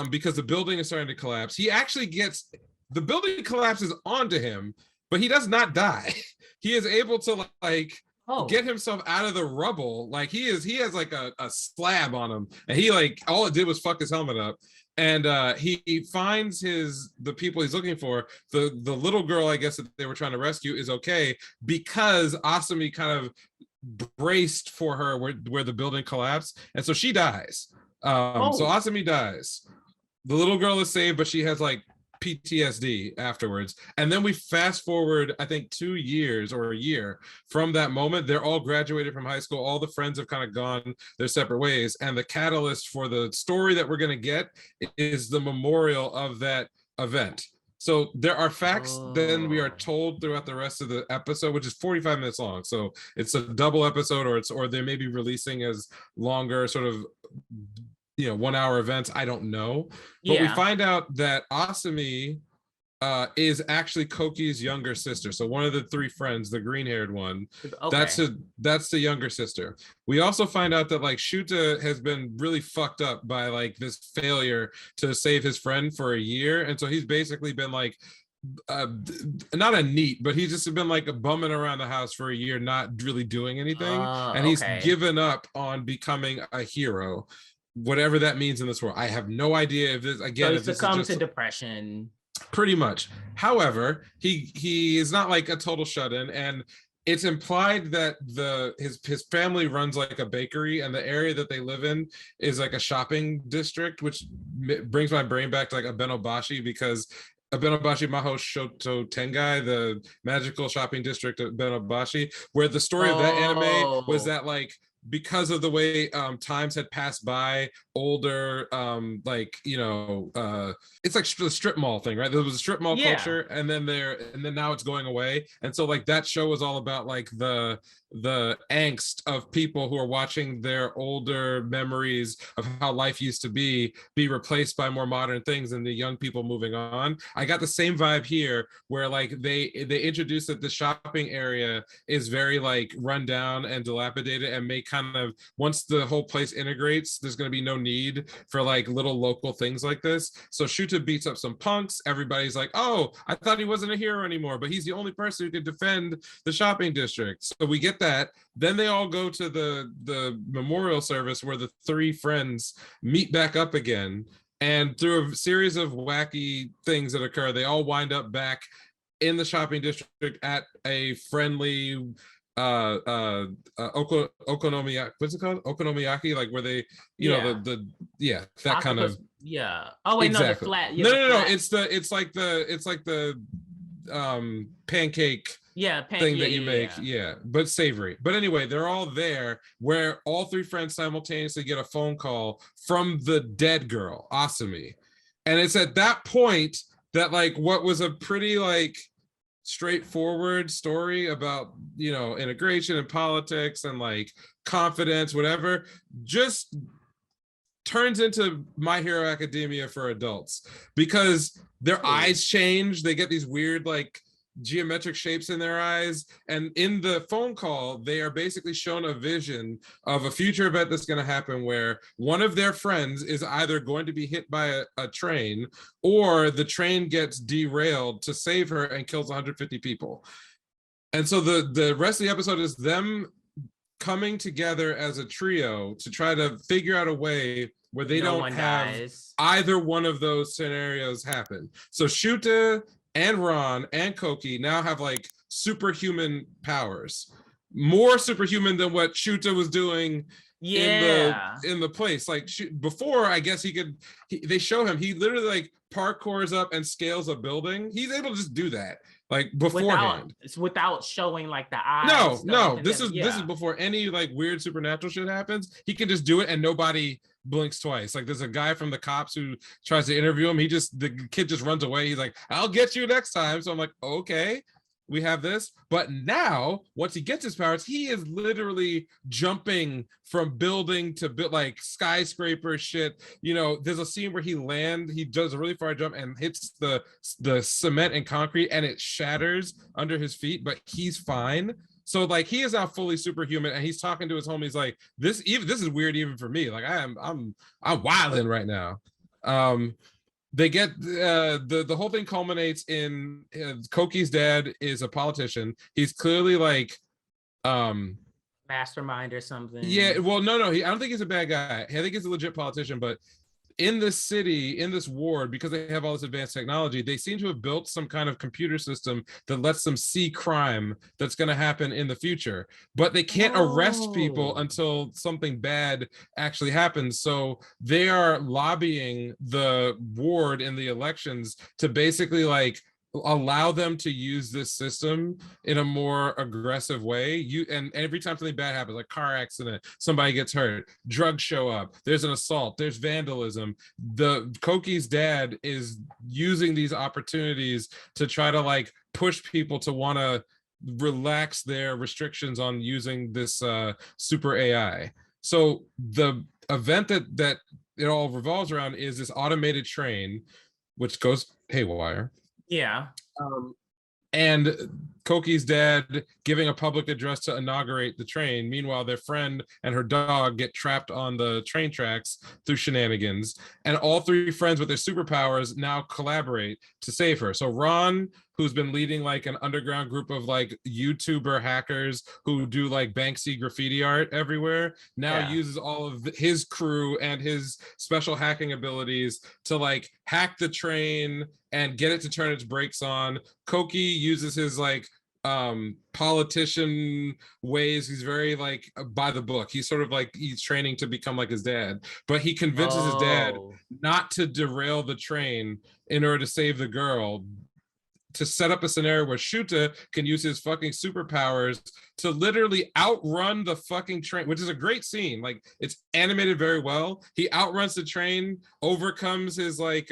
because the building is starting to collapse. The building collapses onto him, but he does not die. He is able to like get himself out of the rubble. Like he has like a slab on him, and he like all it did was fuck his helmet up. And he finds the people he's looking for. The little girl, I guess, that they were trying to rescue is okay because Asumi kind of braced for her where the building collapsed, and so she dies. So Asumi dies. The little girl is saved, but she has like PTSD afterwards. And then we fast forward, I think 2 years or a year from that moment. They're all graduated from high school. All the friends have kind of gone their separate ways. And the catalyst for the story that we're going to get is the memorial of that event. So there are facts then we are told throughout the rest of the episode, which is 45 minutes long. So it's a double episode, or they may be releasing as longer sort of 1 hour events. I don't know. But we find out that Asumi is actually Koki's younger sister. So one of the three friends, the green-haired one, that's the younger sister. We also find out that like Shuta has been really fucked up by like this failure to save his friend for a year. And so he's basically been like not a neat, but he's just been like bumming around the house for a year, not really doing anything. And he's given up on becoming a hero. whatever that means in this world. I have no idea if this, So again, he if this is succumbed just to depression. pretty much. However, he is not like a total shut-in, and it's implied that his family runs like a bakery, and the area that they live in is like a shopping district, which brings my brain back to like Abenobashi, because Abenobashi Maho Shoto Tengai, the magical shopping district of Abenobashi, where the story of that anime was Oh, that like because of the way times had passed by, older like it's like the strip mall thing, right? There was a strip mall yeah. culture, and then now it's going away, and so like that show was all about like the angst of people who are watching their older memories of how life used to be replaced by more modern things, and the young people moving on. I got the same vibe here, where like they introduced that the shopping area is very like run down and dilapidated, and may kind of, once the whole place integrates, there's going to be no need for like little local things like this. So Shuta beats up some punks. Everybody's like, oh, I thought he wasn't a hero anymore, but he's the only person who can defend the shopping district. So we get that. Then they all go to the memorial service where the three friends meet back up again. And through a series of wacky things that occur, they all wind up back in the shopping district at a friendly okonomiyaki, what's it called, okonomiyaki, like where they, Yeah. the yeah, that kind Octopus. of, Yeah. Oh wait, no, the exactly. flat. Yeah, No, the no, no, flat. it's like the pancake Yeah, thing yeah, that you yeah, make, yeah. yeah, but savory. But anyway, they're all there, where all three friends simultaneously get a phone call from the dead girl Asumi, and it's at that point that like what was a pretty like straightforward story about integration and politics and like confidence, whatever, just turns into My Hero Academia for adults, because their Really? eyes change. They get these weird like geometric shapes in their eyes, and in the phone call they are basically shown a vision of a future event that's going to happen, where one of their friends is either going to be hit by a train, or the train gets derailed to save her and kills 150 people. And so the rest of the episode is them coming together as a trio to try to figure out a way where they No don't one have dies. either one of those scenarios happen. So Shuta and Ron and Koki now have like superhuman powers, more superhuman than what Shuta was doing Yeah. in the place. Like before, I guess they show him, he literally like parkours up and scales a building. He's able to just do that like beforehand. Without showing like the eyes No, stuff no, and this then is yeah. before any like weird supernatural shit happens. He can just do it and nobody blinks twice. Like there's a guy from the cops who tries to interview him. The kid just runs away. He's like, I'll get you next time. So I'm like, okay, we have this. But now, once he gets his powers, he is literally jumping from building to like skyscraper shit. There's a scene where he does a really far jump and hits the cement and concrete, and it shatters under his feet, but he's fine. So like he is now fully superhuman, and he's talking to his homies like, this is weird even for me. Like I'm wilding right now. They get the whole thing culminates in Koki's dad is a politician. He's clearly like Mastermind or yeah, something. well, no, I don't think he's a bad guy. I think he's a legit politician, but in this city, in this ward, because they have all this advanced technology, they seem to have built some kind of computer system that lets them see crime that's going to happen in the future. But they can't arrest people Oh. until something bad actually happens. So they are lobbying the ward in the elections to basically like allow them to use this system in a more aggressive way. And every time something bad happens, like car accident, somebody gets hurt, drugs show up, there's an assault, there's vandalism, the Koki's dad is using these opportunities to try to like push people to want to relax their restrictions on using this super AI. So the event that it all revolves around is this automated train which goes haywire. Yeah. And Koki's dad giving a public address to inaugurate the train. Meanwhile, their friend and her dog get trapped on the train tracks through shenanigans. And all three friends with their superpowers now collaborate to save her. So Ron, who's been leading like an underground group of like YouTuber hackers who do like Banksy graffiti art everywhere, now uses all of his crew and his special hacking abilities to like hack the train and get it to turn its brakes on. Koki uses his like politician ways. He's very like by the book. He's sort of like he's training to become like his dad, but he convinces his dad not to derail the train in order to save the girl, to set up a scenario where Shuta can use his fucking superpowers to literally outrun the fucking train, which is a great scene. Like, it's animated very well. He outruns the train, overcomes his like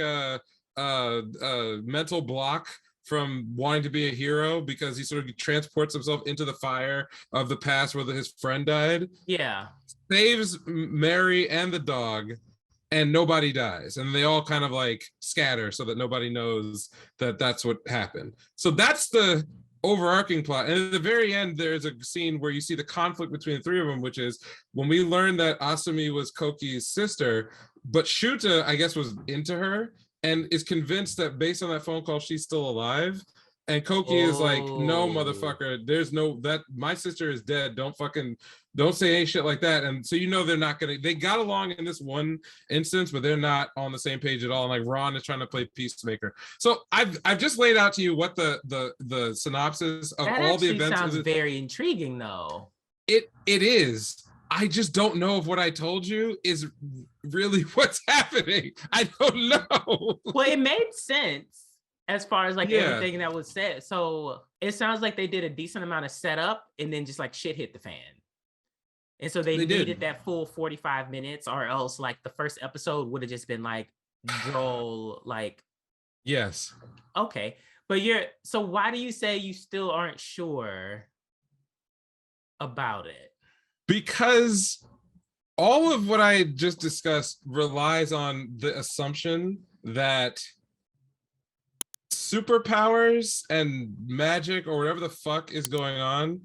mental block from wanting to be a hero because he sort of transports himself into the fire of the past where his friend died. Yeah. Saves Mary and the dog, and nobody dies, and they all kind of like scatter so that nobody knows that that's what happened. So that's the overarching plot. And at the very end, there's a scene where you see the conflict between the three of them, which is when we learned that Asumi was Koki's sister, but Shuta, I guess, was into her and is convinced that based on that phone call, she's still alive. And Koki is like, no, motherfucker, there's no, that my sister is dead. Don't say any shit like that. And so, you know, they're not gonna, they got along in this one instance, but they're not on the same page at all. And like Ron is trying to play peacemaker. So I've just laid out to you what the synopsis of that all the events sounds very intriguing though. It is. I just don't know if what I told you is really what's happening. I don't know. Well, it made sense as far as like everything that was said. So it sounds like they did a decent amount of setup and then just like shit hit the fan. And so they needed that full 45 minutes, or else like the first episode would have just been like droll, like. Yes. Okay. But so why do you say you still aren't sure about it? Because all of what I just discussed relies on the assumption that superpowers and magic or whatever the fuck is going on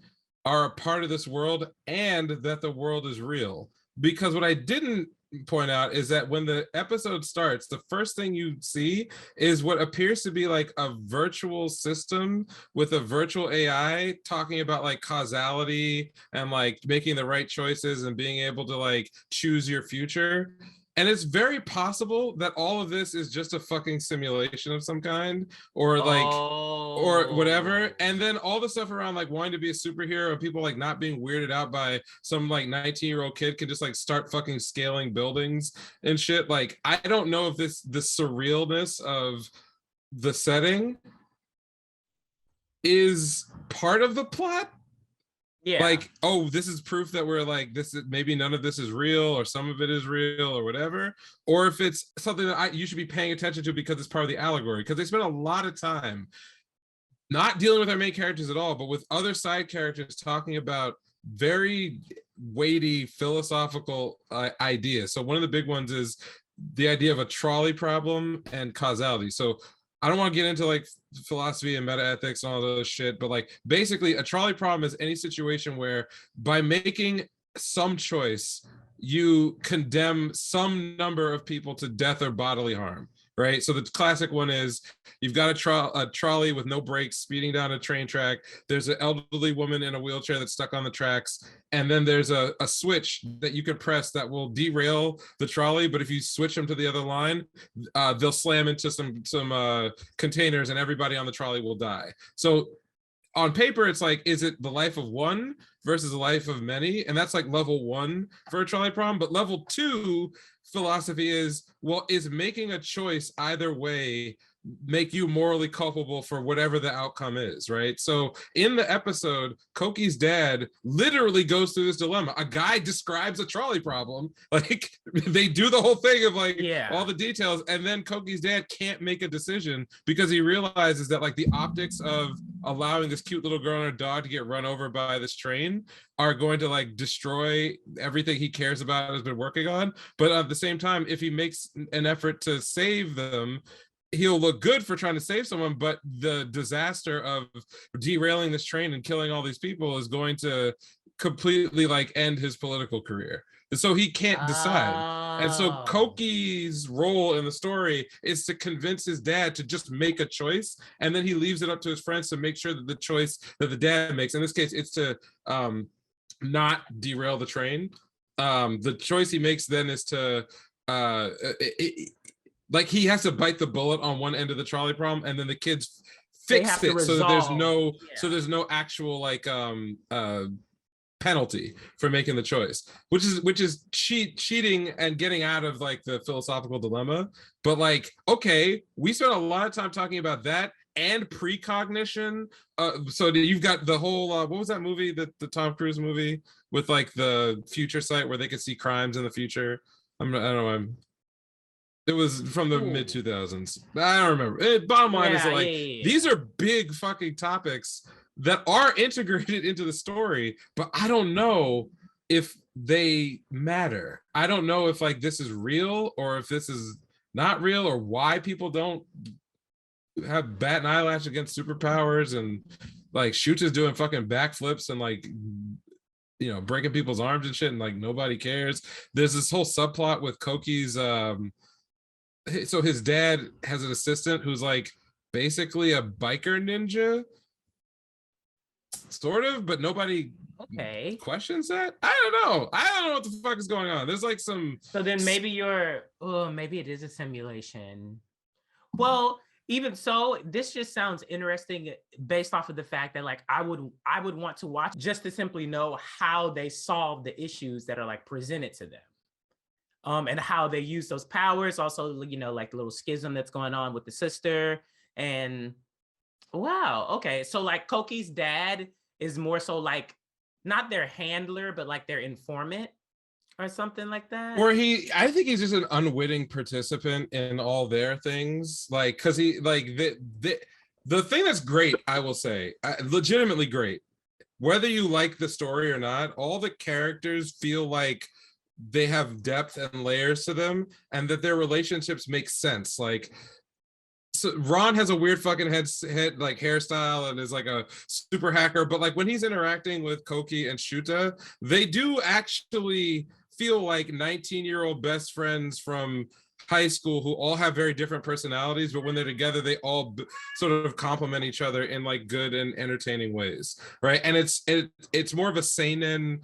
are a part of this world, and that the world is real. Because what I didn't point out is that when the episode starts, the first thing you see is what appears to be like a virtual system with a virtual AI talking about like causality and like making the right choices and being able to like choose your future. And it's very possible that all of this is just a fucking simulation of some kind, or like, or whatever. And then all the stuff around like wanting to be a superhero and people like not being weirded out by some like 19-year-old kid can just like start fucking scaling buildings and shit. Like, I don't know if the surrealness of the setting is part of the plot. Yeah. Like, oh, this is proof that we're like, this is maybe none of this is real, or some of it is real, or whatever. Or if it's something that you should be paying attention to because it's part of the allegory. Because they spend a lot of time not dealing with our main characters at all, but with other side characters talking about very weighty philosophical ideas. So one of the big ones is the idea of a trolley problem and causality. So I don't want to get into like philosophy and meta ethics and all those shit, but like basically a trolley problem is any situation where by making some choice, you condemn some number of people to death or bodily harm, right? So the classic one is you've got a trolley with no brakes speeding down a train track. There's an elderly woman in a wheelchair that's stuck on the tracks. And then there's a switch that you can press that will derail the trolley. But if you switch them to the other line, they'll slam into some containers and everybody on the trolley will die. So on paper, it's like, is it the life of one versus the life of many? And that's like level one for a trolley problem. But level two philosophy is, well, is making a choice either way make you morally culpable for whatever the outcome is, right? So in the episode, Koki's dad literally goes through this dilemma. A guy describes a trolley problem, like they do the whole thing of like all the details, and then Koki's dad can't make a decision because he realizes that like the optics of allowing this cute little girl and her dog to get run over by this train are going to like destroy everything he cares about and has been working on. But at the same time, if he makes an effort to save them, he'll look good for trying to save someone, but the disaster of derailing this train and killing all these people is going to completely like end his political career. And so he can't decide. And so Oh. Koki's role in the story is to convince his dad to just make a choice, and then he leaves it up to his friends to make sure that the choice that the dad makes, in this case, it's to not derail the train. The choice he makes then is to like he has to bite the bullet on one end of the trolley problem, and then the kids They fix have to it so that resolve. there's no actual like penalty for making the choice, which is cheating and getting out of like the philosophical dilemma. But like, okay, we spent a lot of time talking about that and precognition. So you've got the whole what was that movie, the Tom Cruise movie with like the future sight where they could see crimes in the future? I don't know. It was from the mid 2000s. I don't remember. Bottom line is that like these are big fucking topics that are integrated into the story, but I don't know if they matter. I don't know if like this is real or if this is not real, or why people don't have bat and eyelash against superpowers, and like Shoota's doing fucking backflips and like, you know, breaking people's arms and shit, and like nobody cares. There's this whole subplot with Koki's so his dad has an assistant who's like basically a biker ninja, sort of, but nobody questions that. I don't know what the fuck is going on. There's like some. So then maybe maybe it is a simulation. Well, even so, this just sounds interesting based off of the fact that like I would want to watch just to simply know how they solve the issues that are like presented to them. And how they use those powers, also, you know, like the little schism that's going on with the sister. And wow, okay. So like Koki's dad is more so like not their handler, but like their informant or something like that. Or I think he's just an unwitting participant in all their things. Like, cause he like the thing that's great, I will say, legitimately great, whether you like the story or not, all the characters feel like they have depth and layers to them, and that their relationships make sense. Like, so Ron has a weird fucking head like hairstyle and is like a super hacker, but like when he's interacting with Koki and Shuta, they do actually feel like 19-year-old best friends from high school who all have very different personalities, but when they're together, they all sort of complement each other in like good and entertaining ways, right? And it's more of a seinen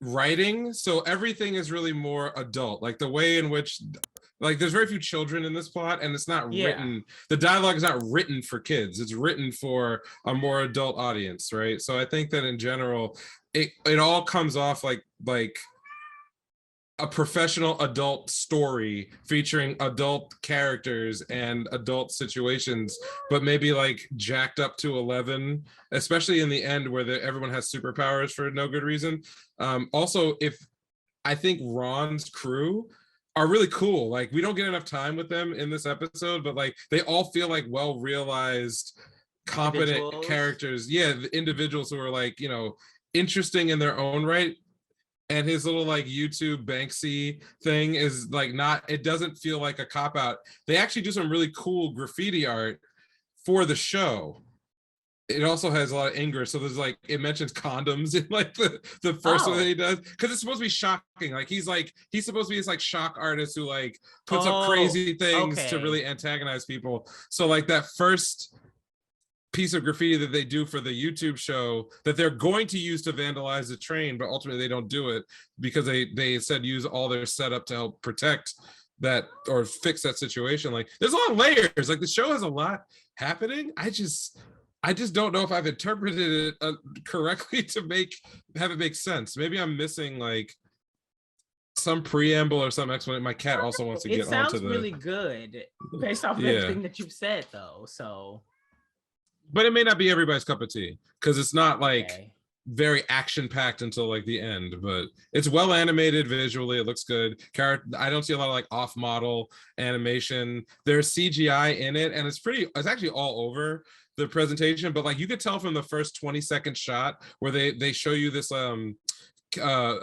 writing, so everything is really more adult, like the way in which like there's very few children in this plot, and it's not written, the dialogue is not written for kids, it's written for a more adult audience, right? So I think that in general it all comes off like a professional adult story featuring adult characters and adult situations, but maybe like jacked up to 11, especially in the end where everyone has superpowers for no good reason. Also, if I think Ron's crew are really cool. Like we don't get enough time with them in this episode, but like they all feel like well realized, competent characters. Yeah, the individuals who are like, you know, interesting in their own right. And his little like YouTube Banksy thing is like not, it doesn't feel like a cop out. They actually do some really cool graffiti art for the show. It also has a lot of anger, so there's like, it mentions condoms in like the first one that he does, because it's supposed to be shocking. Like he's supposed to be this like shock artist who like puts up crazy things to really antagonize people. So like that first piece of graffiti that they do for the YouTube show that they're going to use to vandalize the train, but ultimately they don't do it because they said use all their setup to help protect that or fix that situation. Like there's a lot of layers. Like the show has a lot happening. I just don't know if I've interpreted it correctly to have it make sense. Maybe I'm missing like some preamble or some explanation. My cat also wants to get onto the. It sounds really good based off of everything that you've said, though. So, but it may not be everybody's cup of tea because it's not like very action packed until like the end. But it's well animated visually. It looks good. I don't see a lot of like off model animation. There's CGI in it, and it's actually all over the presentation, but like you could tell from the first 20-second shot where they show you this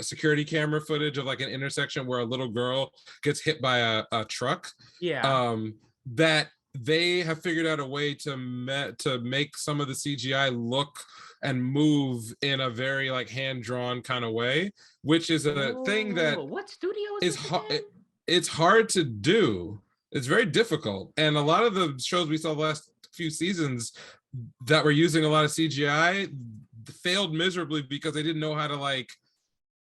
security camera footage of like an intersection where a little girl gets hit by a truck, that they have figured out a way to make some of the CGI look and move in a very like hand-drawn kind of way, which is a thing that Oh, what studio is is this again? it's hard to do. It's very difficult, and a lot of the shows we saw the last few seasons that were using a lot of CGI failed miserably because they didn't know how to like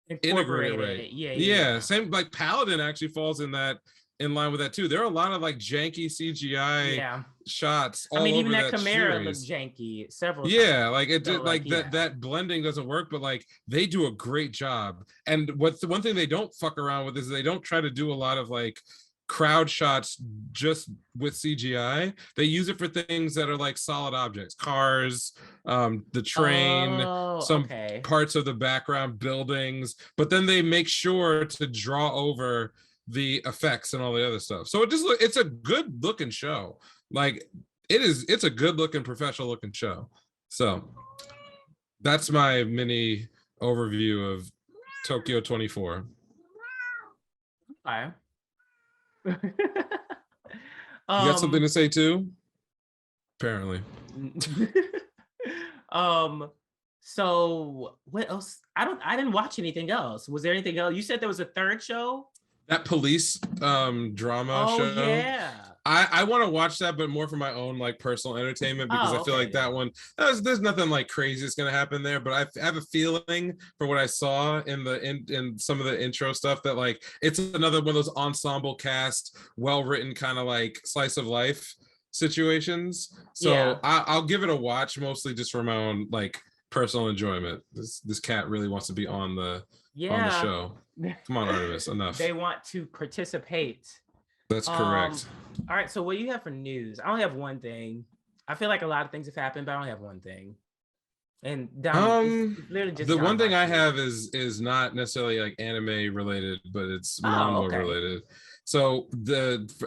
integrate it Incorporated. right. Yeah, yeah, Yeah, yeah. same like Paladin actually falls in line with that too. There are a lot of like janky CGI Yeah. shots I mean, all even over that that Chimera looked series. janky several times. Yeah, like it So did like, like yeah. that blending doesn't work, but like they do a great job. And what's the one thing they don't fuck around with is they don't try to do a lot of like crowd shots just with CGI. They use it for things that are like solid objects, cars, the train, Oh, some okay. parts of the background, buildings, but then they make sure to draw over the effects and all the other stuff. So it's a good looking show. Like it's a good looking professional looking show. So that's my mini overview of Tokyo 24. Okay. You got something um to say too? Apparently. um so what else? I didn't watch anything else. Was there anything else? You said there was a third show? That police drama Oh show. yeah. I want to watch that, but more for my own like personal entertainment because I Oh, feel like okay. that one there's nothing like crazy that's gonna happen there. But I have a feeling from what I saw in some of the intro stuff that like it's another one of those ensemble cast, well written kind of like slice of life situations. So Yeah. I'll give it a watch, mostly just for my own like personal enjoyment. This cat really wants to be on the Yeah. show. Come on, Artemis, enough. They want to participate. That's Um, correct. all right, so what do you have for news? I only have one thing. I feel like a lot of things have happened, but I only have one thing. And it's literally just The one thing I Danmachi. have is not necessarily like anime related, but it's Oh, manga okay. related. So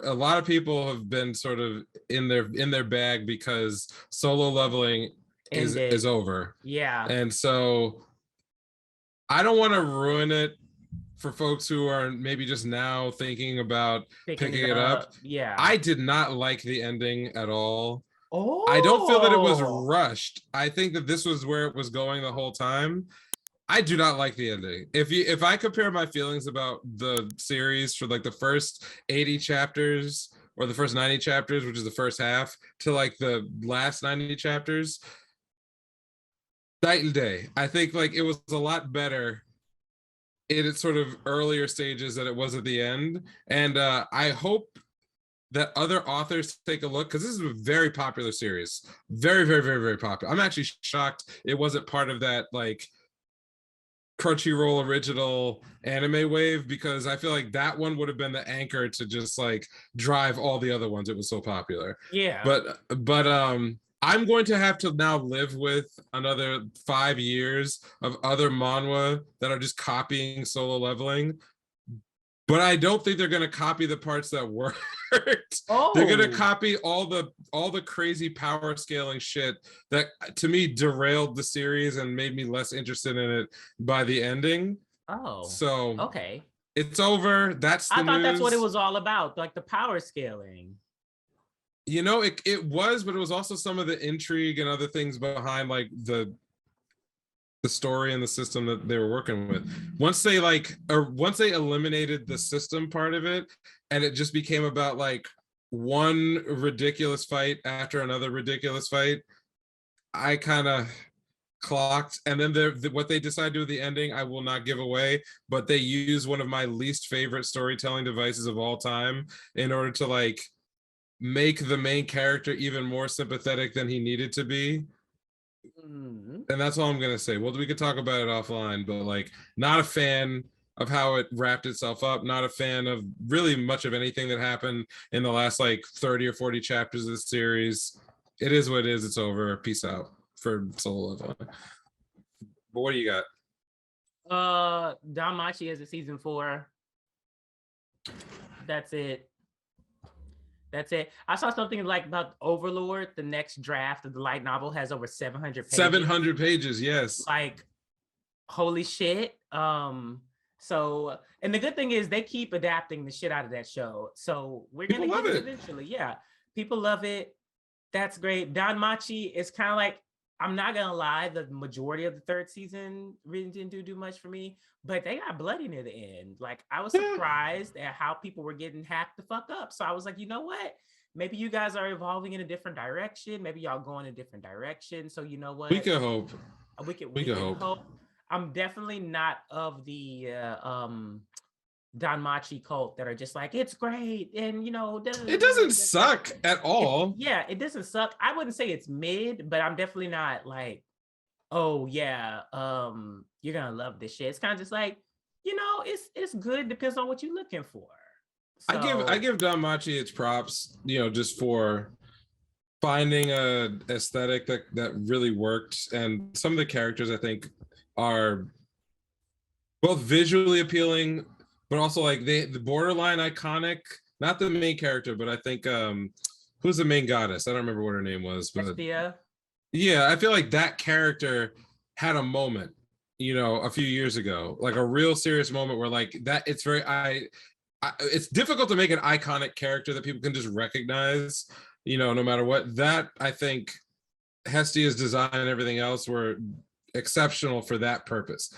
a lot of people have been sort of in their bag because solo leveling is Ended. over. Yeah. And so I don't want to ruin it for folks who are maybe just now thinking about Picking picking it it up. up. Yeah. I did not like the ending at all. I don't feel that it was Oh. rushed. I think that this was where it was going the whole time. I do not like the ending. If I compare my feelings about the series for like the first 80 chapters or the first 90 chapters, which is the first half, to like the last 90 chapters, night and day. I think like it was a lot better in its sort of earlier stages than it was at the end. And I hope that other authors take a look because this is a very popular series. Very, very, very, very popular. I'm actually shocked it wasn't part of that like Crunchyroll original anime wave because I feel like that one would have been the anchor to just like drive all the other ones. It was so popular. Yeah. But I'm going to have to now live with another 5 years of other manhwa that are just copying solo leveling. But I don't think they're going to copy the parts that worked. They're going to Oh. copy all the crazy power scaling shit that to me derailed the series and made me less interested in it by the ending. Oh. So Okay. it's over. That's I the thought that's what it news. was all about, like the power scaling. You know, it was, but it was also some of the intrigue and other things behind like the story and the system that they were working with. Once they once they eliminated the system part of it and it just became about like one ridiculous fight after another ridiculous fight, I kind of clocked. And then what they decide to do with the ending I will not give away, but they use one of my least favorite storytelling devices of all time in order to like make the main character even more sympathetic than he needed to be. Mm. And that's all I'm gonna say. Well, we could talk about it offline, but like, not a fan of how it wrapped itself up. Not a fan of really much of anything that happened in the last like 30 or 40 chapters of the series. It is what it is. It's over. Peace out for solo leveling. But what do you got? Danmachi is a season 4. That's it. That's it. I saw something like about Overlord. The next draft of the light novel has over 700 pages. 700 pages. Yes. Like, holy shit. So, and the good thing is they keep adapting the shit out of that show. So we're People gonna love get it it. eventually. Yeah. People love it. That's great. Don Machi is kind of like, I'm not gonna lie, the majority of the third season really didn't do much for me, but they got bloody near the end. Like, I was Yeah, surprised at how people were getting hacked the fuck up. So I was like, you know what? Maybe you guys are evolving in a different direction. Maybe y'all going in a different direction. So you know we what? can hope. We We can can hope. hope. I'm definitely not of the Don Machi cult that are just like, it's great, and It doesn't suck at all. yeah, it doesn't suck. I wouldn't say it's mid, but I'm definitely not like, oh yeah, you're gonna love this shit. It's kind of just like, it's good, depends on what you're looking for. I So give Don Machi its props, just for finding a aesthetic that really worked, and some of the characters I think are both visually appealing, but also like the borderline iconic. Not the main character, but I think who's the main goddess? I don't remember what her name was, but Hestia. yeah, I feel like that character had a moment, a few years ago, like a real serious moment where like that it's very it's difficult to make an iconic character that people can just recognize, no matter what. That I think Hestia's design and everything else were exceptional for that purpose.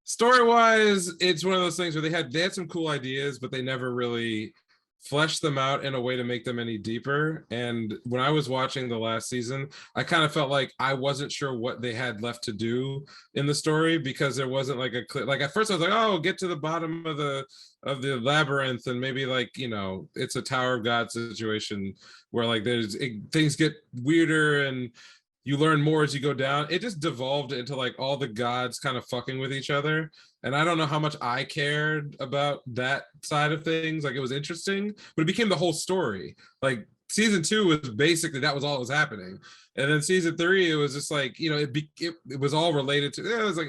Story wise, it's one of those things where they had some cool ideas, but they never really fleshed them out in a way to make them any deeper. And when I was watching the last season, I kind of felt like I wasn't sure what they had left to do in the story, because there wasn't like a clear, like at first I was like, oh, get to the bottom of the labyrinth, and maybe like it's a Tower of God situation where like things get weirder and you learn more as you go down. It just devolved into like all the gods kind of fucking with each other. And I don't know how much I cared about that side of things. Like, it was interesting, but it became the whole story. Like, season 2 was basically, that was all that was happening. And then season 3, it was just like, it was all related to, it was like,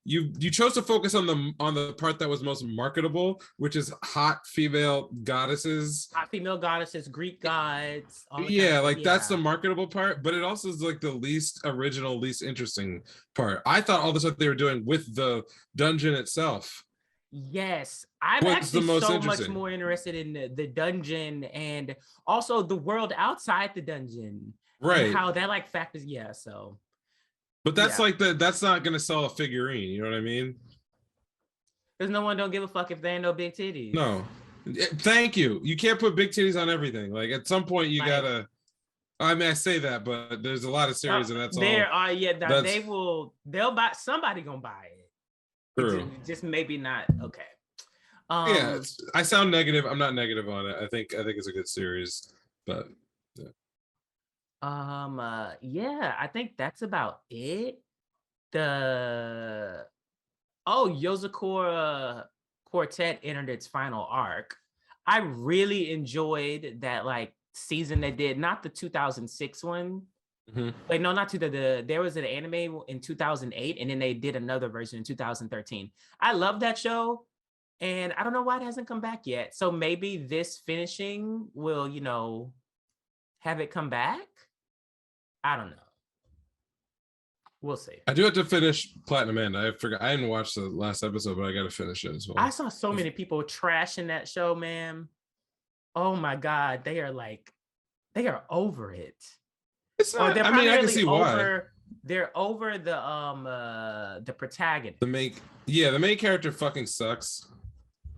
you chose to focus on the part that was most marketable, which is hot female goddesses, Greek gods, all the kind of yeah, stuff. like that's the Yeah. marketable part, but it also is like the least original, least interesting part. I thought all the stuff they were doing with the dungeon itself Yes, I'm was the actually most so much interesting. more interested in the dungeon, and also the world outside the dungeon, and Right. how that like factors. Yeah, so But that's yeah, like that's not gonna sell a figurine, you know what I mean? because no one don't give a fuck if there ain't no big titties. No. Thank you. You can't put big titties on everything. Like, at some point you Like, gotta, I mean, I say that, but there's a lot of series and that's there all. are, yeah, That's they'll buy, somebody gonna buy it. true. Just maybe not. Okay. Yeah, Um. I sound negative. I'm not negative on it. I think it's a good series, but yeah. Yeah, I think that's about it. The Yozakura Quartet entered its final arc. I really enjoyed that like season they did, not the 2006 one. Mhm. Wait, no, not to there was an anime in 2008, and then they did another version in 2013. I love that show, and I don't know why it hasn't come back yet. So maybe this finishing will, have it come back. I don't know. We'll see. I do have to finish Platinum End. I forgot. I didn't watch the last episode, but I got to finish it as well. I saw so many people trashing that show, man. Oh my God. They are over it. It's Or not. they're I mean, I can primarily see why. they're over the protagonist. The main character fucking sucks.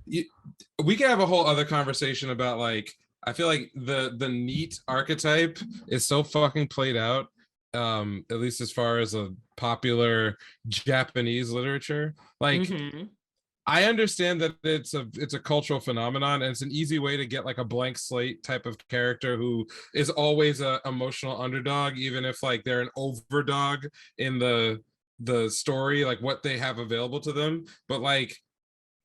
We could have a whole other conversation about like, I feel like the neat archetype is so fucking played out, at least as far as a popular Japanese literature. Like, Mm-hmm. I understand that it's a cultural phenomenon, and it's an easy way to get like a blank slate type of character who is always a emotional underdog, even if like they're an overdog in the story, like what they have available to them. But like,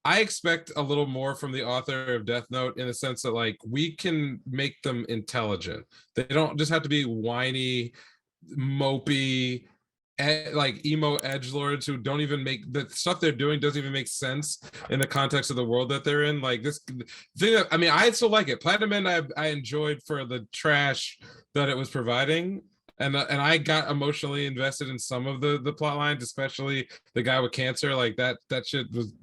I expect a little more from the author of Death Note, in the sense that like we can make them intelligent. They don't just have to be whiny, mopey, like emo edge lords who don't even make the stuff they're doing doesn't even make sense in the context of the world that they're in. Like, this thing that, I mean, I still like it. Platinum End I enjoyed for the trash that it was providing, and I got emotionally invested in some of the plot lines, especially the guy with cancer. Like, that shit was,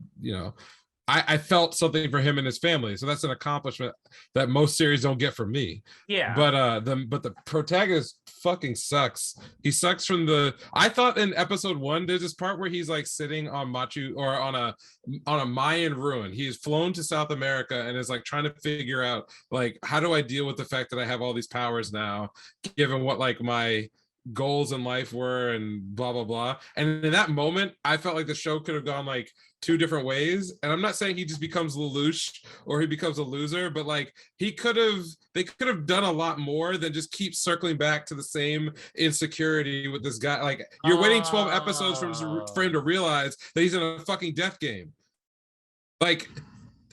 I felt something for him and his family. So that's an accomplishment that most series don't get from me. Yeah. But the protagonist fucking sucks. He sucks from the. I thought in episode 1 there's this part where he's like sitting on Machu or on a Mayan ruin. He's flown to South America and is like trying to figure out like how do I deal with the fact that I have all these powers now, given what like my goals in life were and blah blah blah. And in that moment, I felt like the show could have gone like 2 different ways. And I'm not saying he just becomes Lelouch or he becomes a loser, but like they could have done a lot more than just keep circling back to the same insecurity with this guy. Like you're waiting 12 episodes for him to realize that he's in a fucking death game. Like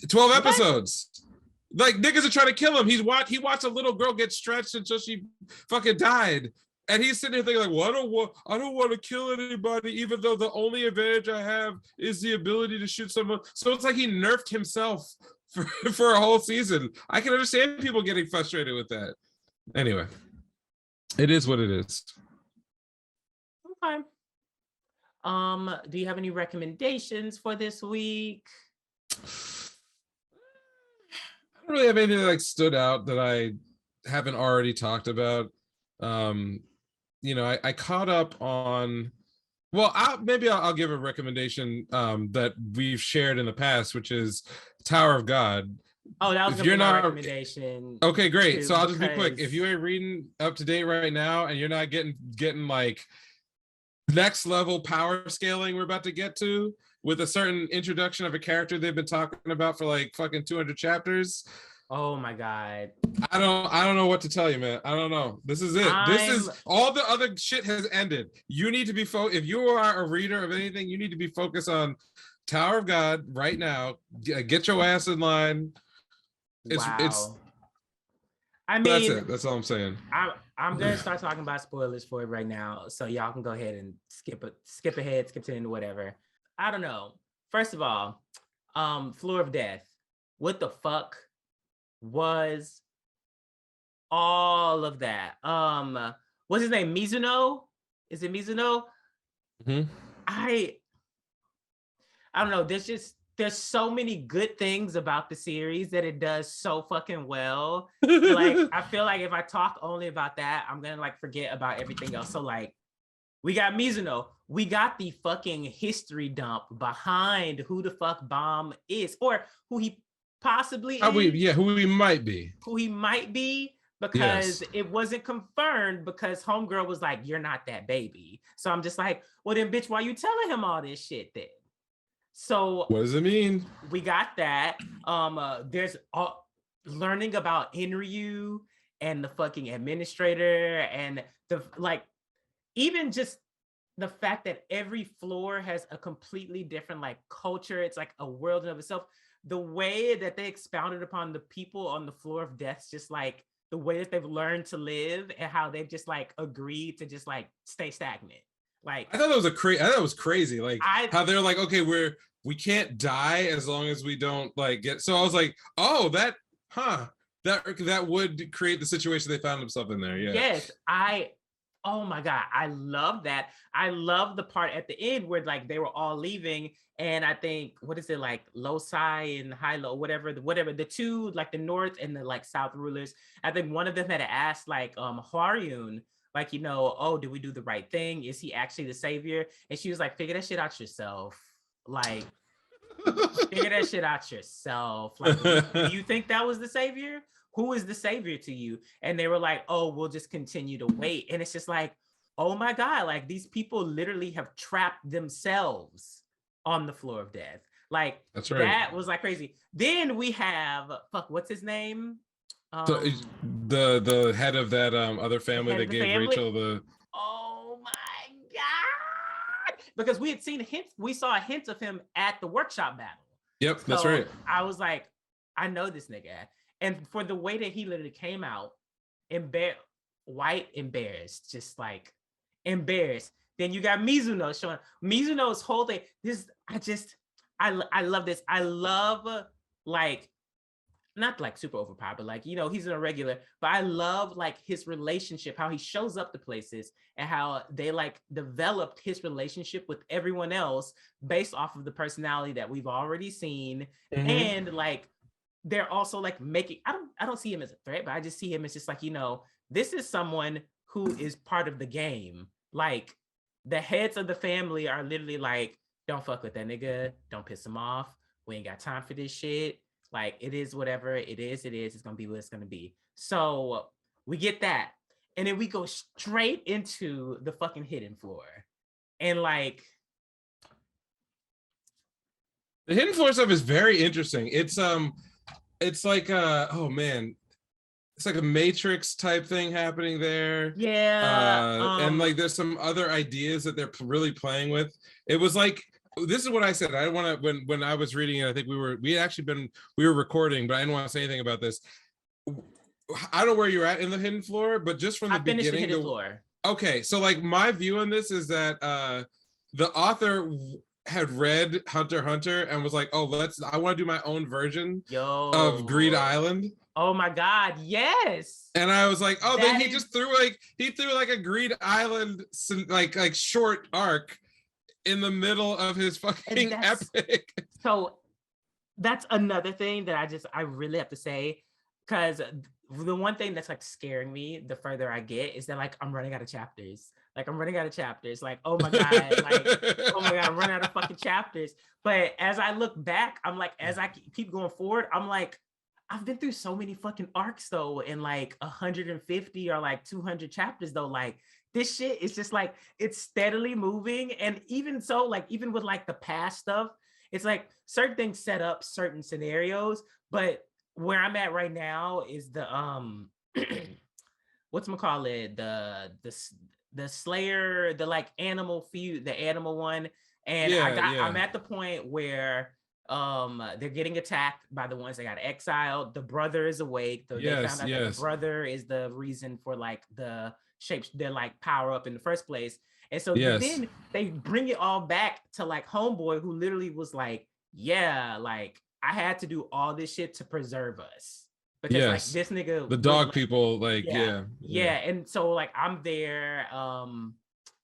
12 episodes. Like niggas are trying to kill him. He watched a little girl get stretched until she fucking died. And he's sitting there thinking like, well, I don't want to kill anybody, even though the only advantage I have is the ability to shoot someone. So it's like he nerfed himself for a whole season. I can understand people getting frustrated with that. Anyway, it is what it is. Okay. Do you have any recommendations for this week? I don't really have anything that like stood out that I haven't already talked about. I caught up on. Well, I'll give a recommendation that we've shared in the past, which is Tower of God. Oh, that was gonna be my recommendation. Okay, great. So I'll just be quick. If you ain't reading up to date right now, and you're not getting like next level power scaling we're about to get to with a certain introduction of a character they've been talking about for like fucking 200 chapters. Oh my God. I don't know what to tell you, man. I don't know. This is it. This is all the other shit has ended. You need to be if you are a reader of anything, you need to be focused on Tower of God right now. Get your ass in line. It's I mean, that's it. That's all I'm saying. I'm gonna start talking about spoilers for it right now, so y'all can go ahead and skip ahead, skip to the end, whatever. I don't know. First of all, Floor of Death. What the fuck was all of that? What's his name? Mizuno? Is it Mizuno? Mm-hmm. I don't know. There's so many good things about the series that it does so fucking well. Like I feel like if I talk only about that, I'm gonna like forget about everything else. So like we got Mizuno, we got the fucking history dump behind who the fuck Bomb is, or who he possibly is. Who he might be. Because it wasn't confirmed, because homegirl was like, you're not that baby. So I'm just like, well then bitch, why you telling him all this shit then? So what does it mean? We got that. There's learning about Inryu and the fucking administrator, and the like, even just the fact that every floor has a completely different like culture. It's like a world in of itself. The way that they expounded upon the people on the floor of death, just like the way that they've learned to live and how they've just like agreed to just like stay stagnant. Like I thought that was crazy. Like how they're like, okay, we can't die as long as we don't like get. So I was like, oh, that would create the situation they found themselves in there. Yeah. Yes, oh my God, I love that. I love the part at the end where like they were all leaving, and I think, what is it, like Losai and Hilo, whatever, the two, like the North and the like South rulers, I think one of them had asked like Hwaryun, like, oh, did we do the right thing? Is he actually the savior? And she was like, figure that shit out yourself. Like, figure that shit out yourself. Like, do you think that was the savior? Who is the savior to you? And they were like, oh, we'll just continue to wait. And it's just like, oh my God, like these people literally have trapped themselves on the floor of death. Like, that's right. That was like crazy. Then we have, what's his name? So the head of that other family that gave Rachel the. Oh my God! Because we had seen hints, we saw a hint of him at the workshop battle. Yep, so that's right. I was like, I know this nigga. And for the way that he literally came out, embarrassed, just like embarrassed. Then you got Mizuno showing Mizuno's whole thing. I love this. I love like not like super overpowered, but like, you know, he's an irregular. But I love like his relationship, how he shows up to places and how they like developed his relationship with everyone else based off of the personality that we've already seen. Mhm. And like they're also like making, I don't see him as a threat, but I just see him as just like, you know, this is someone who is part of the game. Like the heads of the family are literally like, don't fuck with that nigga, don't piss him off. We ain't got time for this shit. Like it is whatever it is, it's gonna be what it's gonna be. So we get that. And then we go straight into the fucking hidden floor. And like, The hidden floor stuff is very interesting. It's like oh man, it's like a Matrix type thing happening there. yeah, And like there's some other ideas that they're really playing with. It was like, this is what I said. I want to, when I was reading it, I think we were recording, but I didn't want to say anything about this. I don't know where you're at in the hidden floor, but just from the I finished the beginning, hidden floor. okay, so like my view on this is that the author had read Hunter x Hunter and was like, oh, I want to do my own version of Greed Yo. Island. Oh my God, yes. And I was like, oh, then That he is just threw like a Greed Island like short arc in the middle of his and fucking that's epic. so that's another thing that I really have to say, because the one thing that's like scaring me the further I get is that like I'm running out of chapters. Like I'm running out of chapters. Like, oh my God, like, oh my God, I'm running out of fucking chapters. But as I look back, I'm like, as I keep going forward, I'm like, I've been through so many fucking arcs though, in like 150 or like 200 chapters though. Like this shit is just like, it's steadily moving. And even so, like, even with like the past stuff, it's like certain things set up certain scenarios, but where I'm at right now is the what's call it, the Slayer, the like animal feud, the animal one. And Yeah, I'm yeah, at the point where they're getting attacked by the ones that got exiled. The brother is awake, though they found yes, out that the yes, brother is the reason for like the shapes, their like power up in the first place. And so, but yes, then they bring it all back to like homeboy, who literally was like, yeah, like I had to do all this shit to preserve us, because like yes. this nigga The wouldn't dog let, people, like, yeah, yeah, yeah. yeah. And so like I'm there,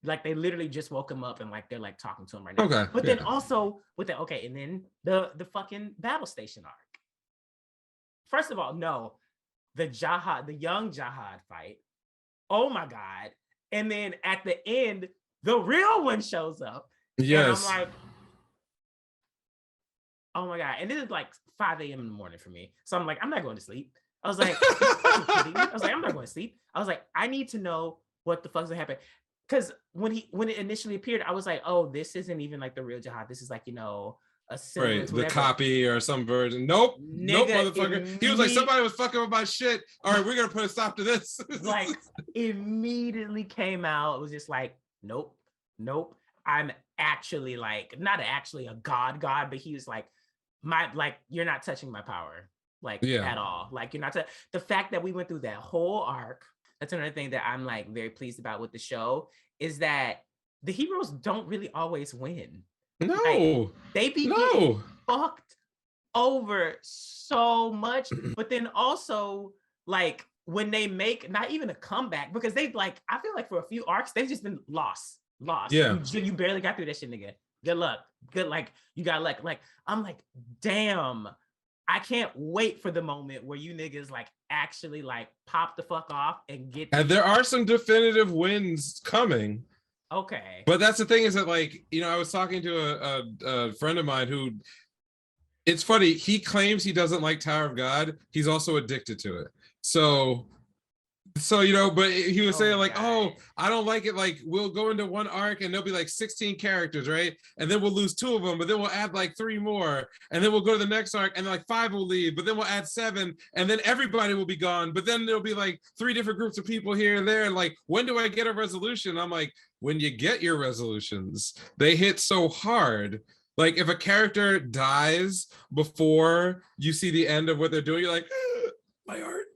like they literally just woke him up and like they're like talking to him right now. Okay, But then yeah. also with the, okay, and then the fucking battle station arc. First of all, no, the young Jihad fight. Oh my God. And then at the end, the real one shows up. And I'm Yes. like, oh my God. And this is like 5 a.m. in the morning for me. So I'm like, I'm not going to sleep. I was like, are you fucking kidding me? I was like, I'm not going to sleep. I was like, I need to know what the fuck's gonna happen. Because when it initially appeared, I was like, oh, this isn't even like the real Jihad. This is like, you know, a semblance, Right, the whatever. copy or some version. Nope, nope, Nigga, motherfucker. He was like, somebody was fucking with my shit. All right, we're gonna put a stop to this. like immediately came out. It was just like, nope, nope. I'm actually like, not actually a god, but he was like, like, you're not touching my power, like Yeah. at all. Like you're not the fact that we went through that whole arc. That's another thing that I'm like very pleased about with the show, is that the heroes don't really always win. Like No, they be getting no. fucked over so much, but then also like when they make not even a comeback, because they like, I feel like for a few arcs they've just been lost. Yeah. You barely got through that shit, nigga. Good luck. Good, like you got luck. Like I'm like, damn, I can't wait for the moment where you niggas like actually like pop the fuck off and get And there are some definitive wins coming. okay. But that's the thing, is that like, you know, I was talking to a friend of mine who, it's funny, he claims he doesn't like Tower of God. He's also addicted to it. So you know, but he was Oh saying my like, oh, God. I don't like it. Like we'll go into one arc and there'll be like 16 characters, right? And then we'll lose 2 of them, but then we'll add like 3 more, and then we'll go to the next arc and like 5 will leave, but then we'll add 7, and then everybody will be gone. But then there'll be like 3 different groups of people here and there. And like, when do I get a resolution? I'm like, when you get your resolutions, they hit so hard. Like if a character dies before you see the end of what they're doing, you're like, my art.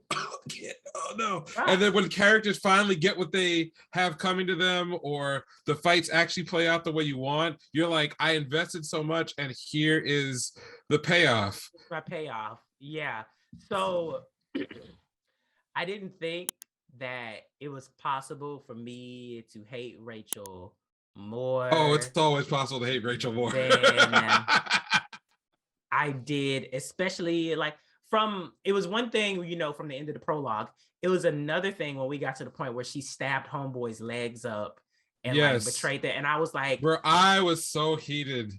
Oh no. And then when characters finally get what they have coming to them, or the fights actually play out the way you want, you're like, I invested so much and here is the payoff. My payoff. Yeah. So I didn't think that it was possible for me to hate Rachel Oh, it's more always possible to hate Rachel more. than I did, especially like it was one thing, from the end of the prologue. It was another thing when we got to the point where she stabbed Homeboy's legs up and like Yes. betrayed that. And I was like, Bro, I was so heated.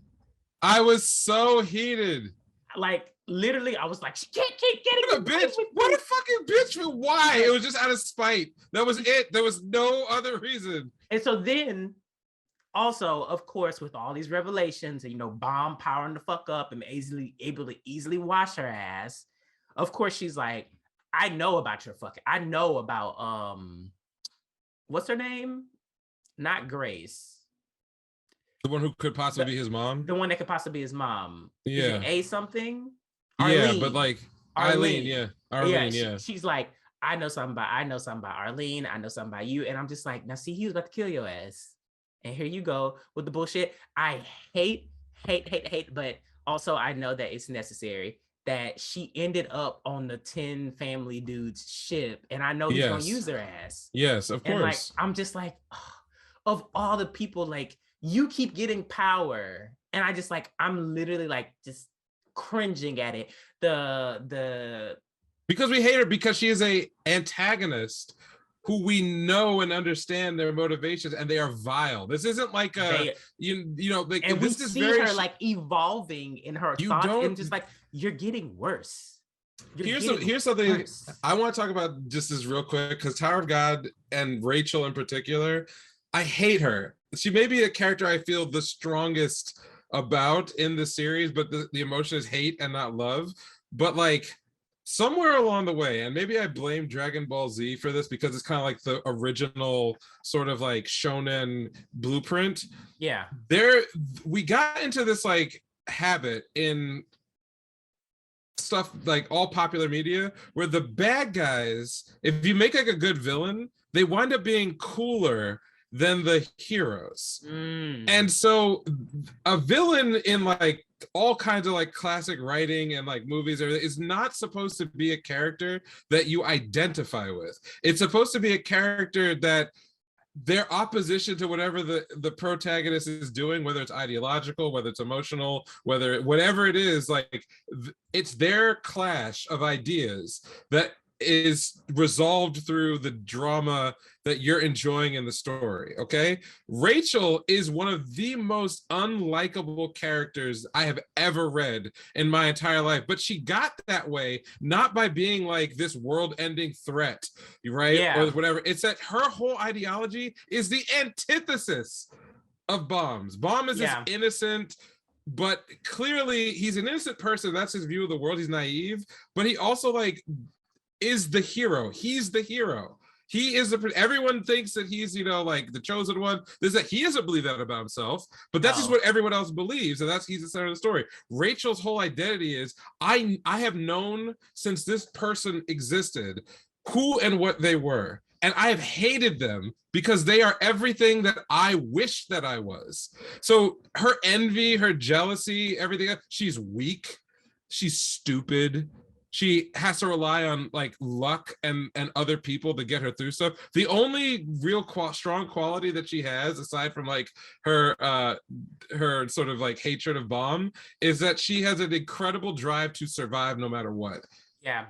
I was so heated. like literally, I was like, she can't keep getting What a bitch. What a fucking bitch. Why? It was just out of spite. That was it. There was no other reason. And so then also, of course, with all these revelations and Bomb powering the fuck up and able to easily wash her ass, of course she's like, I know about what's her name? Not Grace. The one who could possibly be his mom? The one that could possibly be his mom. Yeah. Is it A something? Arlene. Yeah, but like Arlene, yeah. Arlene, yeah. She's like, I know something about Arlene. I know something about you. And I'm just like, now see, he was about to kill your ass. And here you go with the bullshit. I hate, but also I know that it's necessary that she ended up on the 10 family dude's ship. And I know he's going to use her ass. Yes, of course. And like, I'm just like, of all the people, like, you keep getting power. And I just like, I'm literally like, just cringing at it. Because we hate her because she is a antagonist who we know and understand their motivations, and they are vile. This isn't like like, and this we is see very her like evolving in her thoughts, and just like, you're getting worse. Here's something worse. I want to talk about just as real quick, because Tower of God and Rachel in particular, I hate her. She may be a character I feel the strongest about in the series, but the emotion is hate and not love. But like, somewhere along the way, and maybe I blame Dragon Ball Z for this because it's kind of like the original sort of like shonen blueprint. Yeah. We got into this like habit in stuff like all popular media where the bad guys, if you make like a good villain, they wind up being cooler than the heroes. And so a villain in like all kinds of like classic writing and like movies is not supposed to be a character that you identify with. It's supposed to be a character that their opposition to whatever the protagonist is doing, whether it's ideological, whether it's emotional, whatever it is, like it's their clash of ideas that is resolved through the drama that you're enjoying in the story. Okay, Rachel is one of the most unlikable characters I have ever read in my entire life, but she got that way not by being like this world-ending threat, right? Yeah. Or whatever. It's that her whole ideology is the antithesis of Bomb's. Bomb is this innocent, but clearly he's an innocent person. That's his view of the world. He's naive, but he also like is the hero. He's the hero. He is everyone thinks that he's, like the chosen one. There's that he doesn't believe that about himself, but that's just what everyone else believes, and he's the center of the story. Rachel's whole identity is I have known since this person existed who and what they were, and I have hated them because they are everything that I wish that I was. So her envy, her jealousy, everything. She's weak. She's stupid. She has to rely on like luck and other people to get her through stuff. The only real strong quality that she has, aside from like her sort of like hatred of Bomb, is that she has an incredible drive to survive no matter what. Yeah,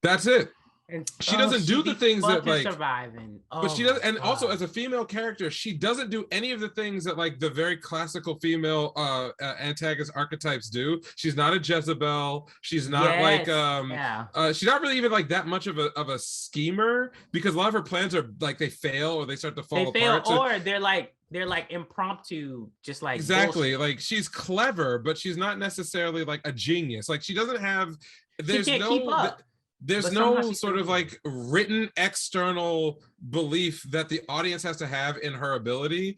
that's it. And she doesn't do the things that like surviving. But she does, and also as a female character, she doesn't do any of the things that like the very classical female antagonist archetypes do. She's not a Jezebel. She's not she's not really even like that much of a schemer, because a lot of her plans are like they fail or they start to fall apart. Or they're like impromptu, just like exactly bullshit. Like she's clever, but she's not necessarily like a genius. Like she doesn't have. She can't keep up. There's no sort of like written external belief that the audience has to have in her ability,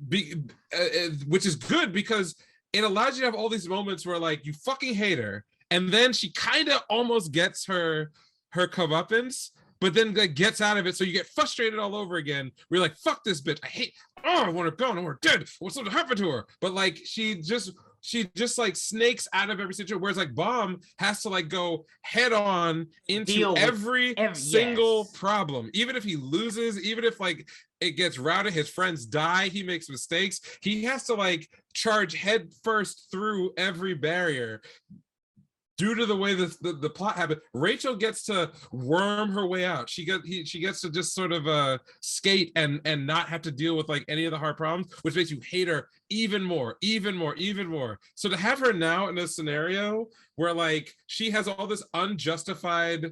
which is good because it allows you to have all these moments where like you fucking hate her, and then she kind of almost gets her comeuppance, but then like gets out of it, so you get frustrated all over again. We're like, fuck this bitch, I want her gone, I want her dead, what's going to happen to her? But like she just she just like snakes out of every situation, whereas like Bomb has to like go head on into Deal with every single yes. problem, even if he loses, even if like it gets routed, his friends die, he makes mistakes, he has to like charge head first through every barrier. Due to the way the plot happened, Rachel gets to worm her way out. She gets to just sort of skate and not have to deal with like any of the hard problems, which makes you hate her even more, even more, even more. So to have her now in a scenario where like she has all this unjustified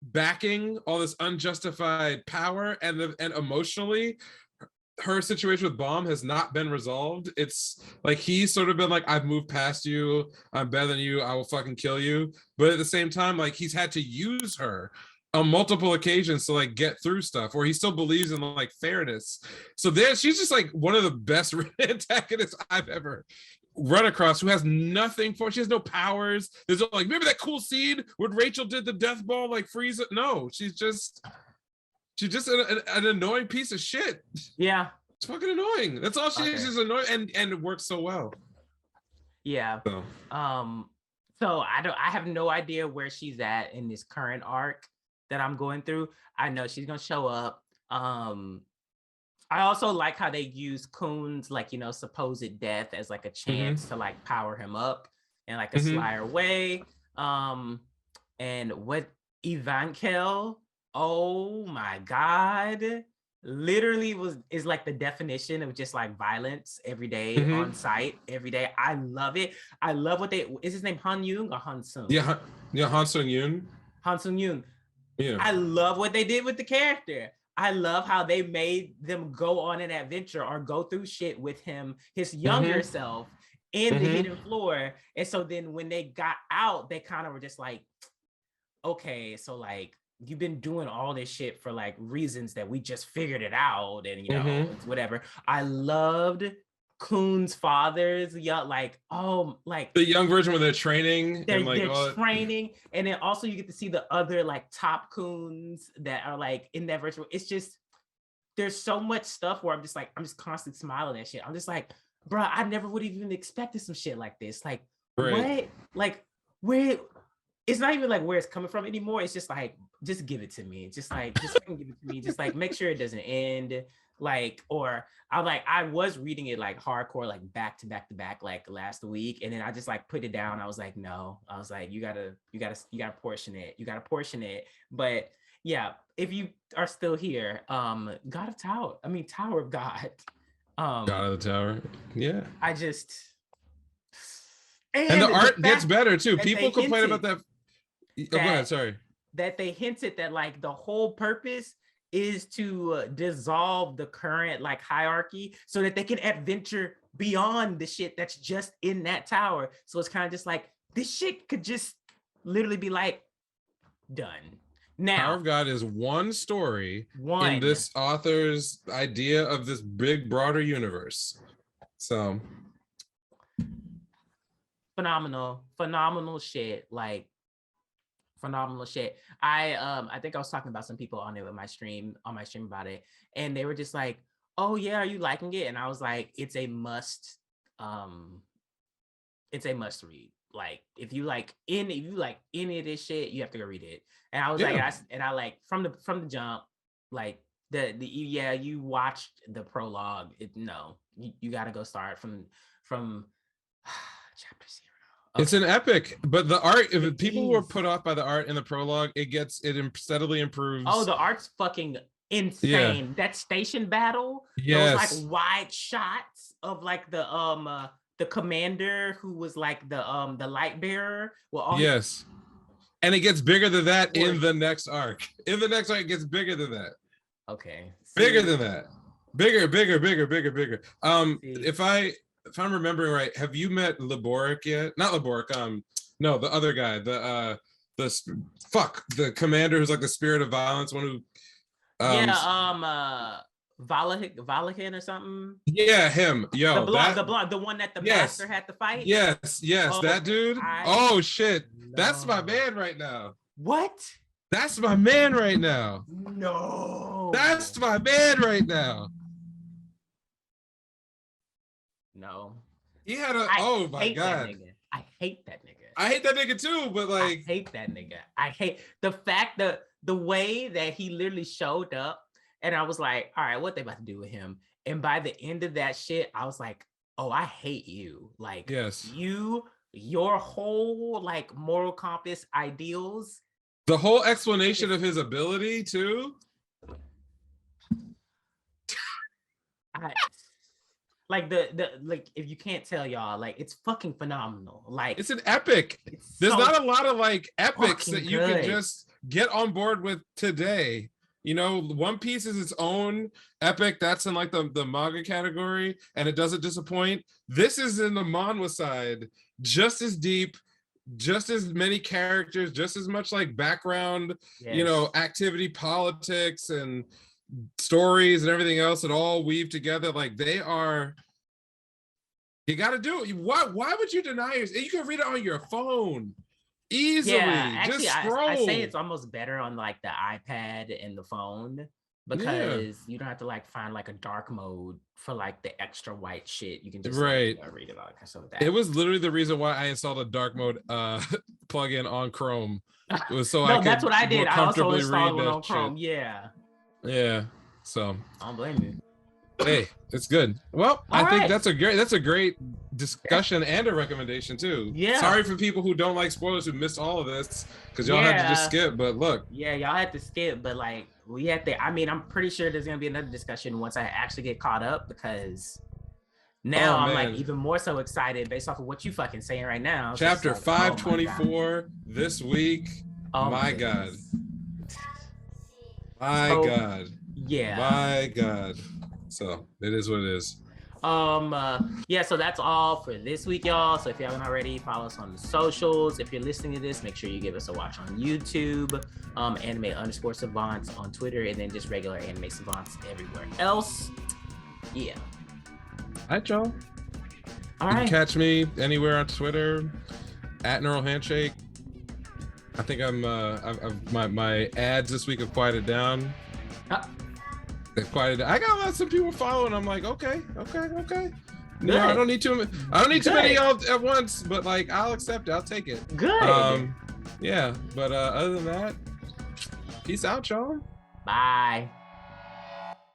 backing, all this unjustified power, and emotionally her situation with Bomb has not been resolved. It's like he's sort of been like, I've moved past you, I'm better than you, I will fucking kill you. But at the same time, like he's had to use her on multiple occasions to like get through stuff, or he still believes in like fairness. So there, she's just like one of the best antagonists I've ever run across, who has nothing for, she has no powers. There's like, remember that cool scene when Rachel did the death ball, like freeze it? No, she's just an annoying piece of shit. Yeah. It's fucking annoying. That's all she is. She's annoying, and it works so well. Yeah. So I have no idea where she's at in this current arc that I'm going through. I know she's gonna show up. I also like how they use Coon's like, you know, supposed death as like a chance to like power him up in like a slyer way. And what Evankel, oh my God, literally is like the definition of just like violence every day on site, every day. I love it. I love what is his name Han Yoon or Han Sung? Yeah, Han Sung Yoon. Han Sung Yoon. Yeah. I love what they did with the character. I love how they made them go on an adventure or go through shit with him, his younger self, in the hidden floor. And so then when they got out, they kind of were just like, okay, so like you've been doing all this shit for like reasons that we just figured it out, and you know, it's whatever. I loved Coon's father's like the young version when they're training, they're training, and then also you get to see the other like top Coons that are like in that virtual. It's just there's so much stuff where I'm just constantly smiling at shit. I'm just like, bro, I never would have even expected some shit like this. Like what? Like where? It's not even like where it's coming from anymore. It's just like, just give it to me. Just give it to me. Just like make sure it doesn't end. Like, or I was reading it like hardcore, like back to back like last week, and then I just like put it down. I was like, no. I was like, you gotta portion it. You gotta portion it. But yeah, if you are still here, God of Tower. I mean, Tower of God. God of the Tower. Yeah. I just. And the art gets better too. People complain about that. Go ahead, sorry. That they hinted that like the whole purpose is to dissolve the current like hierarchy so that they can adventure beyond the shit that's just in that tower. So it's kind of just like this shit could just literally be like done. Now, Tower of God is one story in this author's idea of this big, broader universe. So phenomenal shit. Like phenomenal shit. I think I was talking about some people on my stream about it, and they were just like, oh yeah, are you liking it? And I was like, it's a must read. Like if you like any of this shit, you have to go read it. And I was like, from the jump, like you watched the prologue. You got to go start from chapter 0. Okay. It's an epic, but the art, if people were put off by the art in the prologue, it steadily improves. Oh, the art's fucking insane. Yeah. That station battle, those like wide shots of like the commander who was like the light bearer. And it gets bigger than that in the next arc. In the next arc, it gets bigger than that. Okay. Bigger than that. Bigger. If I'm remembering right, have you met Laboric yet? Not Laboric. No, the other guy. The commander who's like the spirit of violence. One who. Valahin or something. Yeah, him. Yo, the blonde, the one that the master had to fight. Yes, that dude. Shit, that's my man right now. What? That's my man right now. No. That's my man right now. No. He had a, I oh my hate that God. nigga. I hate that nigga. I hate that nigga too, but I like, hate that nigga. I hate the fact that the way that he literally showed up, and I was like, all right, what they about to do with him? And by the end of that shit, I was like, oh, I hate you. Like yes, your whole like moral compass ideals. the whole explanation of his ability too. I, like the like if you can't tell y'all, like it's fucking phenomenal. Like It's an epic. There's so not a lot of like epics that you good. can just get on board with today. You know, One Piece is its own epic. That's in like the manga category, and it doesn't disappoint. This is in the manhwa side, just as deep, just as many characters, just as much like background, you know, activity, politics, and stories and everything else that all weave together. Like they are, you got to do it. Why would you deny yourself? You can read it on your phone easily. Yeah, actually, just scroll. I say it's almost better on like the iPad and the phone because you don't have to like find like a dark mode for like the extra white shit. You can just like, read it all. So that it was literally the reason why I installed a dark mode plugin on Chrome. It was so no, I could that's what I did. I also installed one on shit. Chrome. Yeah. So I don't blame you. Hey, it's good. Well, I think right. that's a great discussion and a recommendation too. Yeah. Sorry for people who don't like spoilers who missed all of this because y'all had to just skip. But look. Yeah, y'all had to skip, but like we had to. I mean, I'm pretty sure there's gonna be another discussion once I actually get caught up because now I'm like even more so excited based off of what you fucking saying right now. Chapter like, 524 this week. Oh my God. My God. Yeah. My God. So it is what it is. Yeah, so that's all for this week, y'all. So if you haven't already, follow us on the socials. If you're listening to this, make sure you give us a watch on YouTube, anime_savants on Twitter, and then just regular anime savants everywhere else. Yeah. All right, y'all. All you right. can catch me anywhere on Twitter at Neural Handshake. I think my ads this week have quieted down. They've quieted down. I got some people following. I'm like, okay. No, I don't need too many at once, but like I'll accept it. I'll take it. Good. Yeah, but other than that, peace out, y'all. Bye.